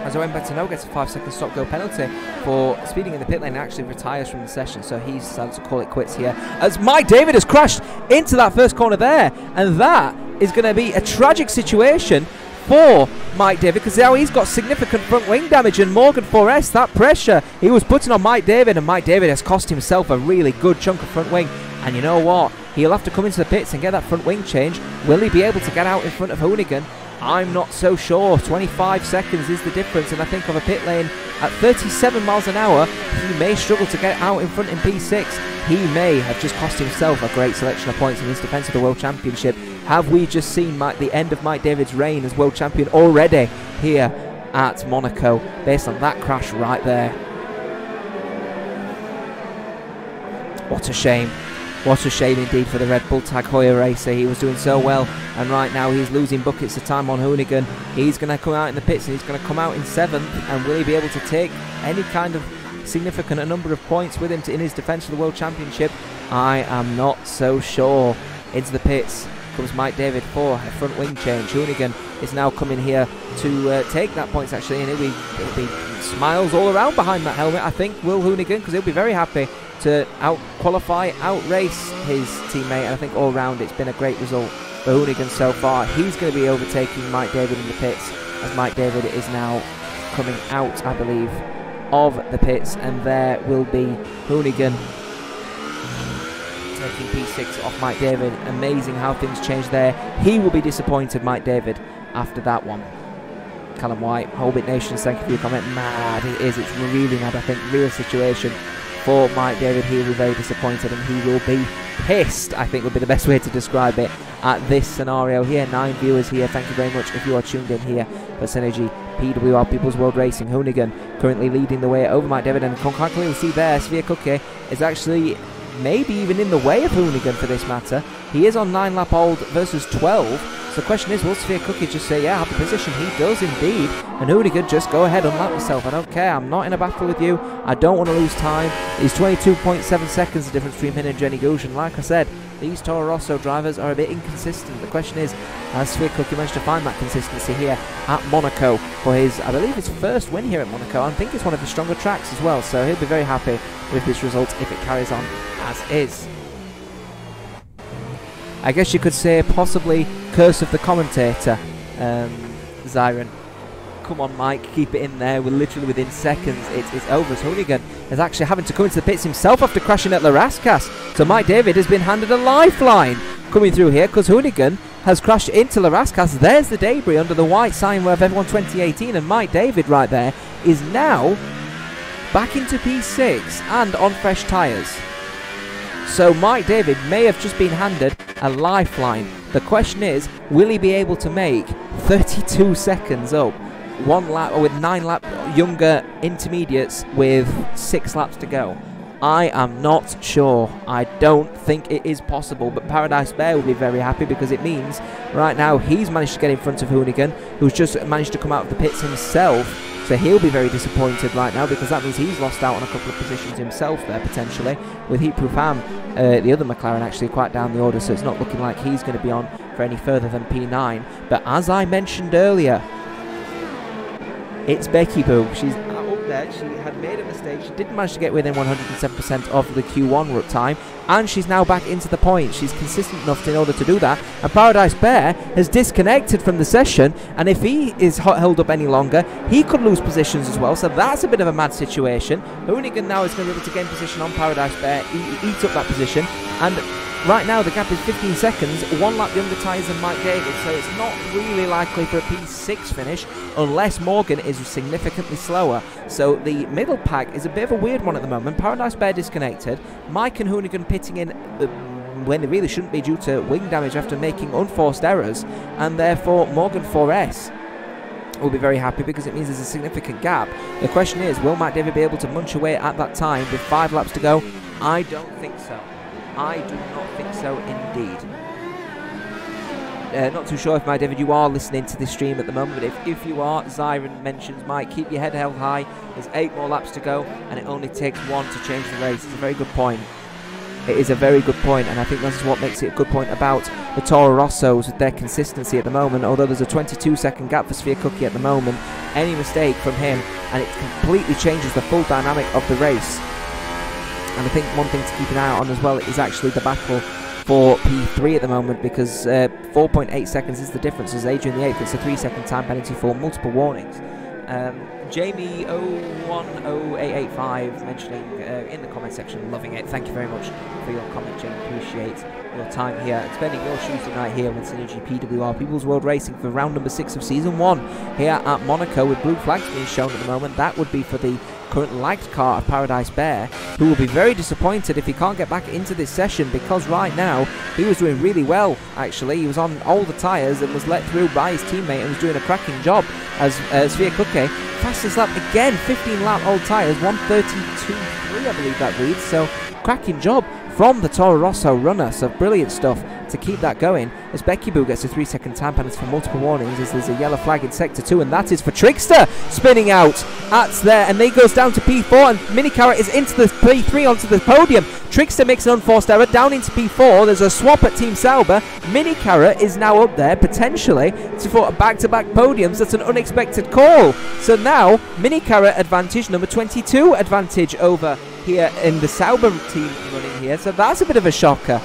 as Owen Bettino gets a 5-second stop-go penalty for speeding in the pit lane and actually retires from the session, so he's decided to call it quits here, as Mike David has crashed into that first corner there, and that is going to be a tragic situation for Mike David, because now he's got significant front wing damage, and Morgan Forest, that pressure he was putting on Mike David, and Mike David has cost himself a really good chunk of front wing. And you know what? He'll have to come into the pits and get that front wing change. Will he be able to get out in front of Hoonigan? I'm not so sure. 25 seconds is the difference, and I think of a pit lane at 37 miles an hour, he may struggle to get out in front in P6. He may have just cost himself a great selection of points in his defence of the World Championship. Have we just seen the end of Mike David's reign as World Champion already here at Monaco, based on that crash right there? What a shame. What a shame indeed for the Red Bull Tag Heuer racer. He was doing so well, and right now he's losing buckets of time on Hoonigan. He's going to come out in the pits, and he's going to come out in 7th, and will he be able to take any kind of significant number of points with him in his defence of the World Championship? I am not so sure. Into the pits comes Mike David for a front wing change. Hoonigan is now coming here to take that points actually, and it'll be smiles all around behind that helmet, I think, will Hoonigan, because he'll be very happy to out-qualify, out-race his teammate, and I think all round it's been a great result for Hoonigan so far. He's going to be overtaking Mike David in the pits, as Mike David is now coming out, I believe, of the pits, and there will be Hoonigan taking P6 off Mike David. Amazing how things changed there. He will be disappointed, Mike David, after that one. Callum White, Hobbit Nation, thank you for your comment. Mad, it is, it's really mad, I think, real situation for Mike David. He will be very disappointed, and he will be pissed, I think would be the best way to describe it, at this scenario here. 9 viewers here, thank you very much if you are tuned in here for SynergyPWR People's World Racing. Hoonigan currently leading the way over Mike David, and quite clearly see there, Sphere Cookie is actually maybe even in the way of Hoonigan for this matter. He is on 9 lap old versus 12. So the question is, will Sphere Cookie just say, yeah, have the position? He does indeed. And Hoonigan, just go ahead and lap yourself. I don't care. I'm not in a battle with you. I don't want to lose time. It's 22.7 seconds the difference between him and Jenny Gouge. Like I said, these Toro Rosso drivers are a bit inconsistent. The question is, has Sphere Cookie managed to find that consistency here at Monaco for his, I believe, his first win here at Monaco? I think it's one of the stronger tracks as well. So he'll be very happy with this result if it carries on as is. I guess you could say possibly curse of the commentator, Zyron. Come on, Mike, keep it in there. We're literally within seconds. It's over. So Hoonigan is actually having to come into the pits himself after crashing at Larascas. So Mike David has been handed a lifeline coming through here, because Hoonigan has crashed into Larascas. There's the debris under the white sign of F1 2018, and Mike David right there is now back into P6 and on fresh tyres. So Mike David may have just been handed a lifeline. The question is, will he be able to make 32 seconds up? 1 lap, or with 9 lap younger intermediates with 6 laps to go? I am not sure. I don't think it is possible, but Paradise Bear will be very happy because it means right now he's managed to get in front of Hoonigan, who's just managed to come out of the pits himself. So he'll be very disappointed right now because that means he's lost out on a couple of positions himself there potentially, with Heatproof Ham, the other McLaren, actually quite down the order, so it's not looking like he's going to be on for any further than P9. But as I mentioned earlier, it's Becky Boo. She's up there. She had made a mistake. She didn't manage to get within 107% of the Q1 route time, and she's now back into the point. She's consistent enough in order to do that, and Paradise Bear has disconnected from the session, and if he is held up any longer, he could lose positions as well, so that's a bit of a mad situation. Hoonigan now is going to be able to gain position on Paradise Bear, eat up that position, and right now the gap is 15 seconds, 1 lap younger tyres than Mike David, so it's not really likely for a P6 finish unless Morgan is significantly slower. So the middle pack is a bit of a weird one at the moment. Paradise Bear disconnected, Mike and Hoonigan pitting in when they really shouldn't be due to wing damage after making unforced errors, and therefore Morgan 4S will be very happy because it means there's a significant gap. The question is, will Mike David be able to munch away at that time with 5 laps to go? I don't think so. I do not think so indeed. Not too sure if, Mike David, you are listening to this stream at the moment, but if you are, Zyron mentions, Mike, keep your head held high. There's 8 more laps to go, and it only takes 1 to change the race. It's a very good point. It is a very good point, and I think this is what makes it a good point about the Toro Rossos with their consistency at the moment. Although there's a 22-second gap for Sphere Cookie at the moment, any mistake from him, and it completely changes the full dynamic of the race. And I think one thing to keep an eye on as well is actually the battle for P3 at the moment, because 4.8 seconds is the difference as Adrian the 8th. It's a 3-second time penalty for multiple warnings. Jamie 010885 mentioning in the comment section, loving it. Thank you very much for your comment, Jamie. Appreciate your time here and spending your Tuesday night here with SynergyPWR People's World Racing for round number 6 of season 1 here at Monaco, with blue flags being shown at the moment. That would be for the current light car of Paradise Bear, who will be very disappointed if he can't get back into this session, because right now he was doing really well. Actually, he was on all the tyres and was let through by his teammate and was doing a cracking job as Sphere Cookie. Fastest lap again, 15 lap old tyres, 1:32.3 I believe that reads, so cracking job from the Toro Rosso runner, so brilliant stuff to keep that going, as Becky Boo gets a 3-second time penalty for multiple warnings as there's a yellow flag in sector 2, and that is for Trickster spinning out at there, and then goes down to P4, and Minicara is into the P3 onto the podium. Trickster makes an unforced error down into P4. There's a swap at Team Sauber. Minicara is now up there potentially for back-to-back podiums. That's an unexpected call. So now Minicara advantage, number 22 advantage over here in the Sauber team running here. So that's a bit of a shocker.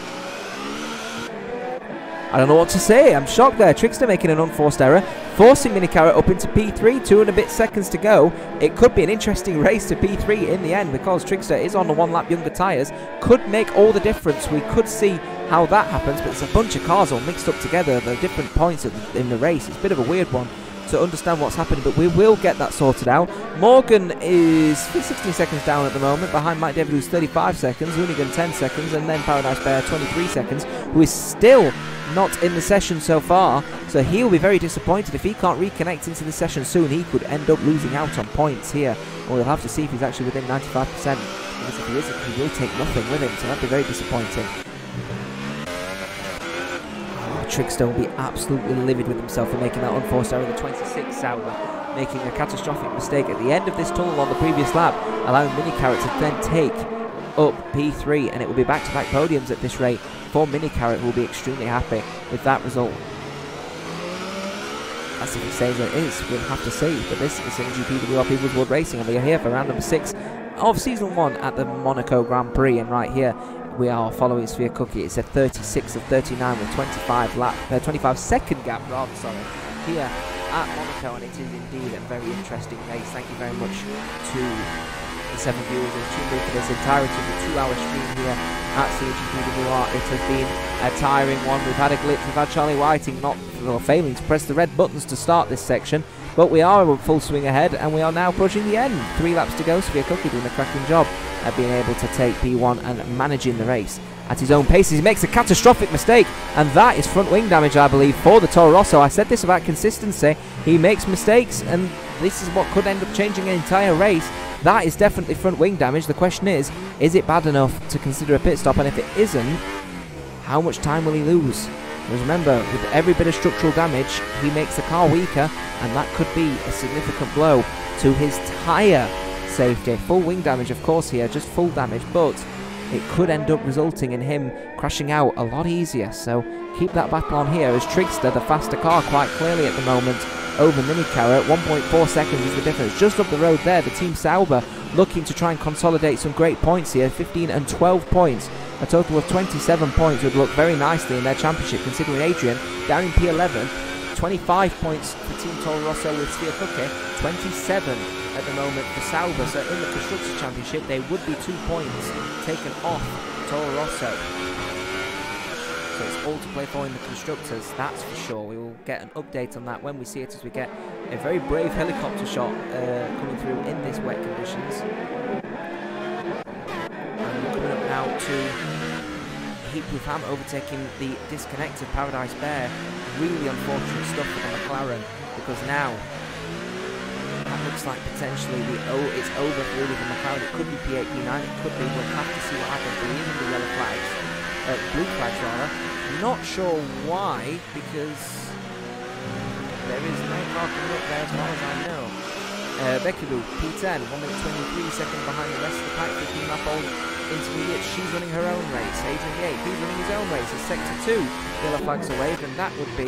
I don't know what to say. I'm shocked there. Trickster making an unforced error, forcing Minicara up into P3, 2 and a bit seconds to go. It could be an interesting race to P3 in the end, because Trickster is on the 1 lap younger tyres. Could make all the difference. We could see how that happens, but it's a bunch of cars all mixed up together at different points in the race. It's a bit of a weird one to understand what's happening, but we will get that sorted out. Morgan is 16 seconds down at the moment, behind Mike David, who's 35 seconds, Hoonigan 10 seconds, and then Paradise Bear 23 seconds, who is still not in the session so far. So he'll be very disappointed if he can't reconnect into the session soon. He could end up losing out on points here. We'll have to see if he's actually within 95%, because if he isn't, he will take nothing with him, so that'd be very disappointing. Trickster will be absolutely livid with himself for making that unforced error. The 26th Sauber making a catastrophic mistake at the end of this tunnel on the previous lap, allowing Minicara to then take up P3, and it will be back-to-back podiums at this rate for Minicara, who will be extremely happy with that result. That's if it stays where it is, we'll have to see. But this is SynergyPWR People's World Racing, and we are here for round number 6 of season 1 at the Monaco Grand Prix, and right here we are following Sphere Cookie. It's a 36 of 39 with 25 second gap here at Monaco, and it is indeed a very interesting race. Thank you very much to the 7 viewers who tuned in for this entirety of the 2-hour stream here at SynergyPWR. It has been a tiring one. We've had a glitch. We've had Charlie Whiting failing to press the red buttons to start this section, but we are full swing ahead, and we are now approaching the end. 3 laps to go. Sphere Cookie doing a cracking job at being able to take P1 and managing the race at his own paces. He makes a catastrophic mistake, and that is front wing damage, I believe, for the Toro Rosso. I said this about consistency. He makes mistakes, and this is what could end up changing an entire race. That is definitely front wing damage. The question is it bad enough to consider a pit stop? And if it isn't, how much time will he lose? Because remember, with every bit of structural damage, he makes the car weaker, and that could be a significant blow to his tyre safety. Full wing damage, of course, here, just full damage, but it could end up resulting in him crashing out a lot easier. So keep that battle on here, as Trigster, the faster car, quite clearly at the moment, over Minicarrot. 1.4 seconds is the difference. Just up the road there, the Team Sauber looking to try and consolidate some great points here. 15 and 12 points. A total of 27 points would look very nicely in their championship, considering Adrian down in P11. 25 points for Team Toro Rosso with Sviatoke, 27 at the moment for Sauber. So in the Constructors' Championship, they would be 2 points taken off Toro Rosso. So it's all to play for in the Constructors, that's for sure. We will get an update on that when we see it, as we get a very brave helicopter shot coming through in this wet conditions. And we're coming up now to Heat with Ham overtaking the disconnected Paradise Bear. Really unfortunate stuff for the McLaren, because now that looks like potentially it's over for the McLaren. It could be P8, P9, it could be. We'll have to see what happens. We're using the yellow flags, blue flags rather. Not sure why, because there is no car coming up there as far as I know. Bekiru, P10, 1 minute 23 seconds behind the rest of the pack. 15 lap old intermediate, she's running her own race. Adrian Yates, he's running his own race. It's sector 2. Yellow flags are waved, and that would be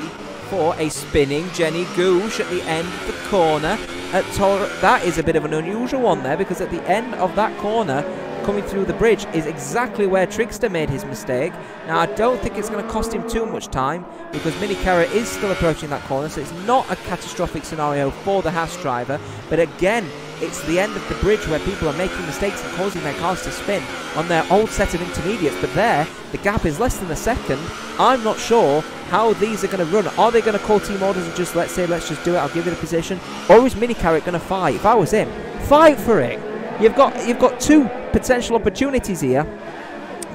for a spinning Jenny Goosh at the end of the corner at Toro. That is a bit of an unusual one there, because at the end of that corner, coming through the bridge, is exactly where Trigster made his mistake. Now, I don't think it's going to cost him too much time, because Minicarrot is still approaching that corner, so it's not a catastrophic scenario for the Haas driver. But again, it's the end of the bridge where people are making mistakes and causing their cars to spin on their old set of intermediates. But there, the gap is less than a second. I'm not sure how these are going to run. Are they going to call team orders and just, let's just do it, I'll give you the position? Or is Minicarrot going to fight? If I was him, fight for it. You've got two potential opportunities here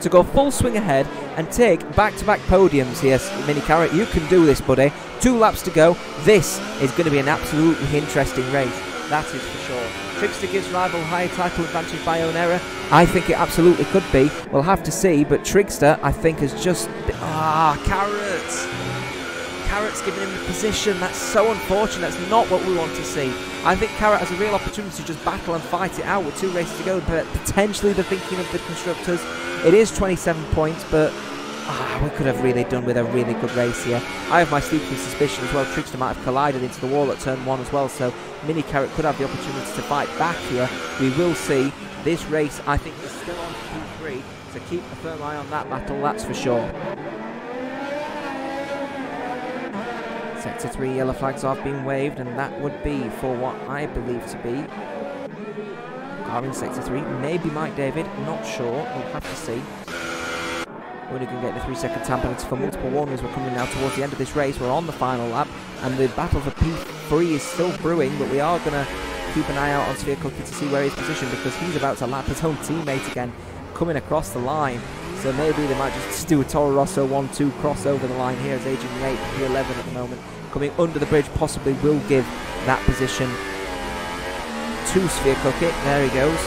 to go full swing ahead and take back-to-back podiums here. Minicarrot, you can do this, buddy. 2 laps to go. This is going to be an absolutely interesting race. That is for sure. Trigster gives rival high title advantage by own error. I think it absolutely could be. We'll have to see, but Trigster, I think, has just... Carrots! Carrot's giving him the position. That's so unfortunate. That's not what we want to see. I think Carrot has a real opportunity to just battle and fight it out with 2 races to go, but potentially the thinking of the Constructors. It is 27 points, but we could have really done with a really good race here. I have my sleeping suspicion as well. Trigster might have collided into the wall at turn 1 as well, so Minicarrot could have the opportunity to fight back here. We will see. This race, I think, is still on P3, so keep a firm eye on that battle, that's for sure. Sector 3 yellow flags have been waved, and that would be for what I believe to be car in Sector 3. Maybe Mike David, not sure. We'll have to see. Only can get the 3-second time penalty for multiple warnings. We're coming now towards the end of this race. We're on the final lap, and the battle for P3 is still brewing, but we are going to keep an eye out on Sphere Cookie to see where he's positioned, because he's about to lap his own teammate again, coming across the line. So maybe they might just do a Toro Rosso 1-2 cross over the line here, as Adrian Yates, P11 at the moment, coming under the bridge, possibly will give that position to Sphere Cookie. There he goes.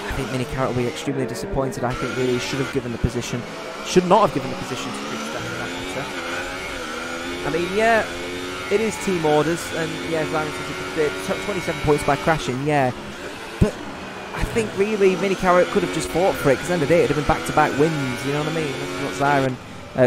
I think Minicarrot will be extremely disappointed. I think really should have given the position, should not have given the position to Trigster in that matter. I mean, yeah, it is team orders, and yeah, Zyron says 27 points by crashing, yeah. But I think really Minicarrot could have just fought for it, because at the end of the day it would have been back-to-back wins, you know what I mean? That's what Zyron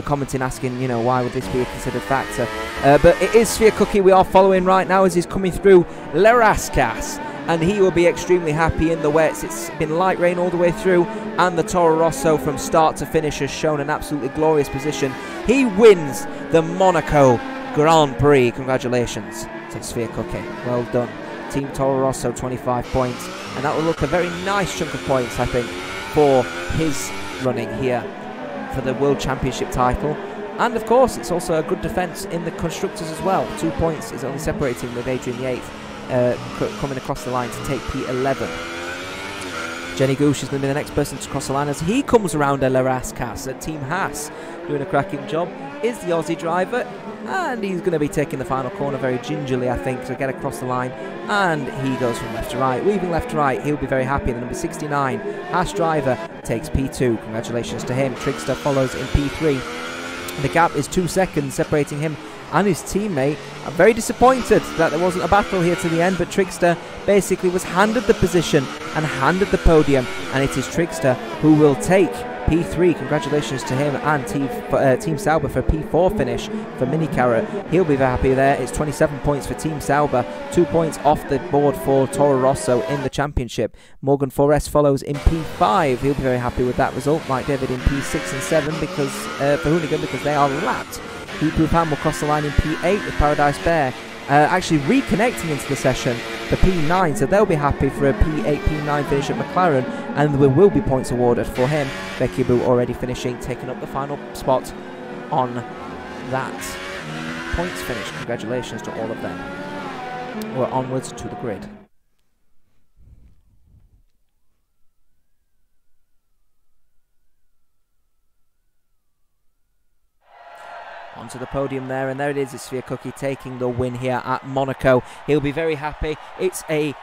commenting, asking, you know, why would this be a considered factor? But it is Sphere Cookie we are following right now as he's coming through Lerascas, and he will be extremely happy in the wets. It's been light rain all the way through, and the Toro Rosso from start to finish has shown an absolutely glorious position. He wins the Monaco Grand Prix. Congratulations to Sphere Cookie. Well done. Team Toro Rosso, 25 points, and that will look a very nice chunk of points, I think, for his running here for the World Championship title. And of course, it's also a good defence in the Constructors as well. 2 points is only separating with Adrian Yates coming across the line to take P11. Jenny Gooch is going to be the next person to cross the line as he comes around a Larascas at Team Haas, doing a cracking job. Is the Aussie driver, and he's going to be taking the final corner very gingerly, I think, to get across the line, and he goes from left to right, weaving left to right. He'll be very happy. The number 69 Haas driver takes P2. Congratulations to him. Trickster follows in P3. The gap is 2 seconds separating him and his teammate. I'm very disappointed that there wasn't a battle here to the end, but Trickster basically was handed the position and handed the podium, and it is Trickster who will take P3. Congratulations to him, and Team Sauber for P4 finish for Mini Carrot. He'll be very happy there. It's 27 points for Team Sauber, 2 points off the board for Toro Rosso in the championship. Morgan Forrest follows in P5. He'll be very happy with that result. Mike David in P6 and 7 because for Hoonigan, because they are lapped. Heat Blue Pan will cross the line in P8 with Paradise Bear actually reconnecting into the session for P9, so they'll be happy for a P8, P9 finish at McLaren, and there will be points awarded for him. Becky Boo already finishing, taking up the final spot on that points finish. Congratulations to all of them. We're onwards to the grid. Onto the podium there, and there it is. It's Sphere Cookie taking the win here at Monaco. He'll be very happy. It's a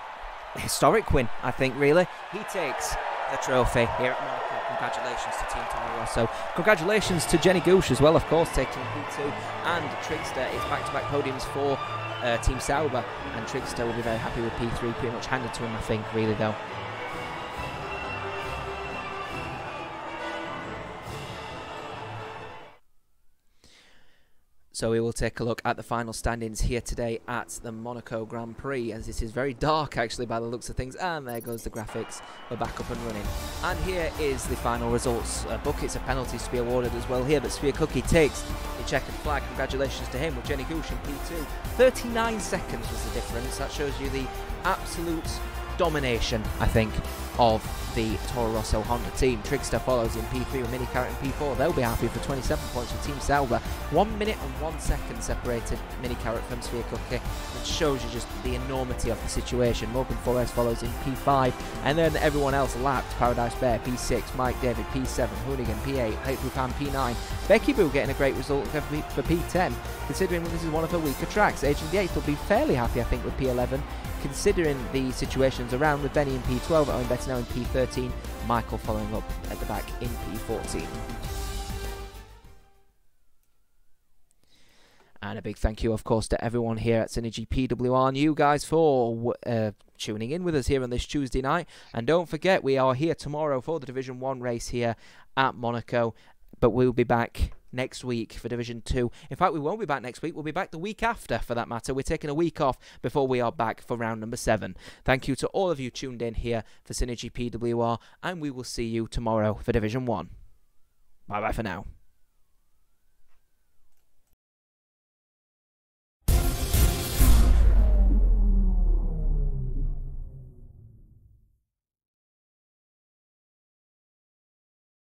historic win, I think, really. He takes the trophy here at Monaco. Congratulations to Team Toro Rosso. Congratulations to Jenny Gooch as well, of course, taking P2. And Trickster, it's back-to-back podiums for Team Sauber, and Trickster will be very happy with P3, pretty much handed to him, I think, really, though. So we will take a look at the final standings here today at the Monaco Grand Prix, as this is very dark actually by the looks of things, and there goes the graphics. We're back up and running, and here is the final results. Buckets of penalties to be awarded as well here, but Sphere Cookie takes the checkered flag. Congratulations to him, with Jenny Gooch in P2. 39 seconds was the difference. That shows you the absolute domination, I think, of the Toro Rosso Honda team. Trickster follows in P3 with Mini Carrot in P4. They'll be happy for 27 points for Team Sauber. 1 minute and 1 second separated Mini Carrot from Sphere Cookie, which shows you just the enormity of the situation. Morgan Forrest follows in P5, and then everyone else lapped. Paradise Bear P6, Mike David P7, Hoonigan P8, Hateful Pan P9. Becky Boo getting a great result for P10, considering this is one of her weaker tracks. Agent the 8th will be fairly happy, I think, with P11, considering the situations around, with Benny in P12, Owen Better in P13, Michael following up at the back in P14. And a big thank you, of course, to everyone here at SynergyPWR and you guys for tuning in with us here on this Tuesday night. And don't forget, we are here tomorrow for the Division 1 race here at Monaco, but we'll be back next week for Division 2. In fact, we won't be back next week. We'll be back the week after, for that matter. We're taking a week off before we are back for round number 7. Thank you to all of you tuned in here for SynergyPWR, and we will see you tomorrow for Division 1. Bye-bye for now.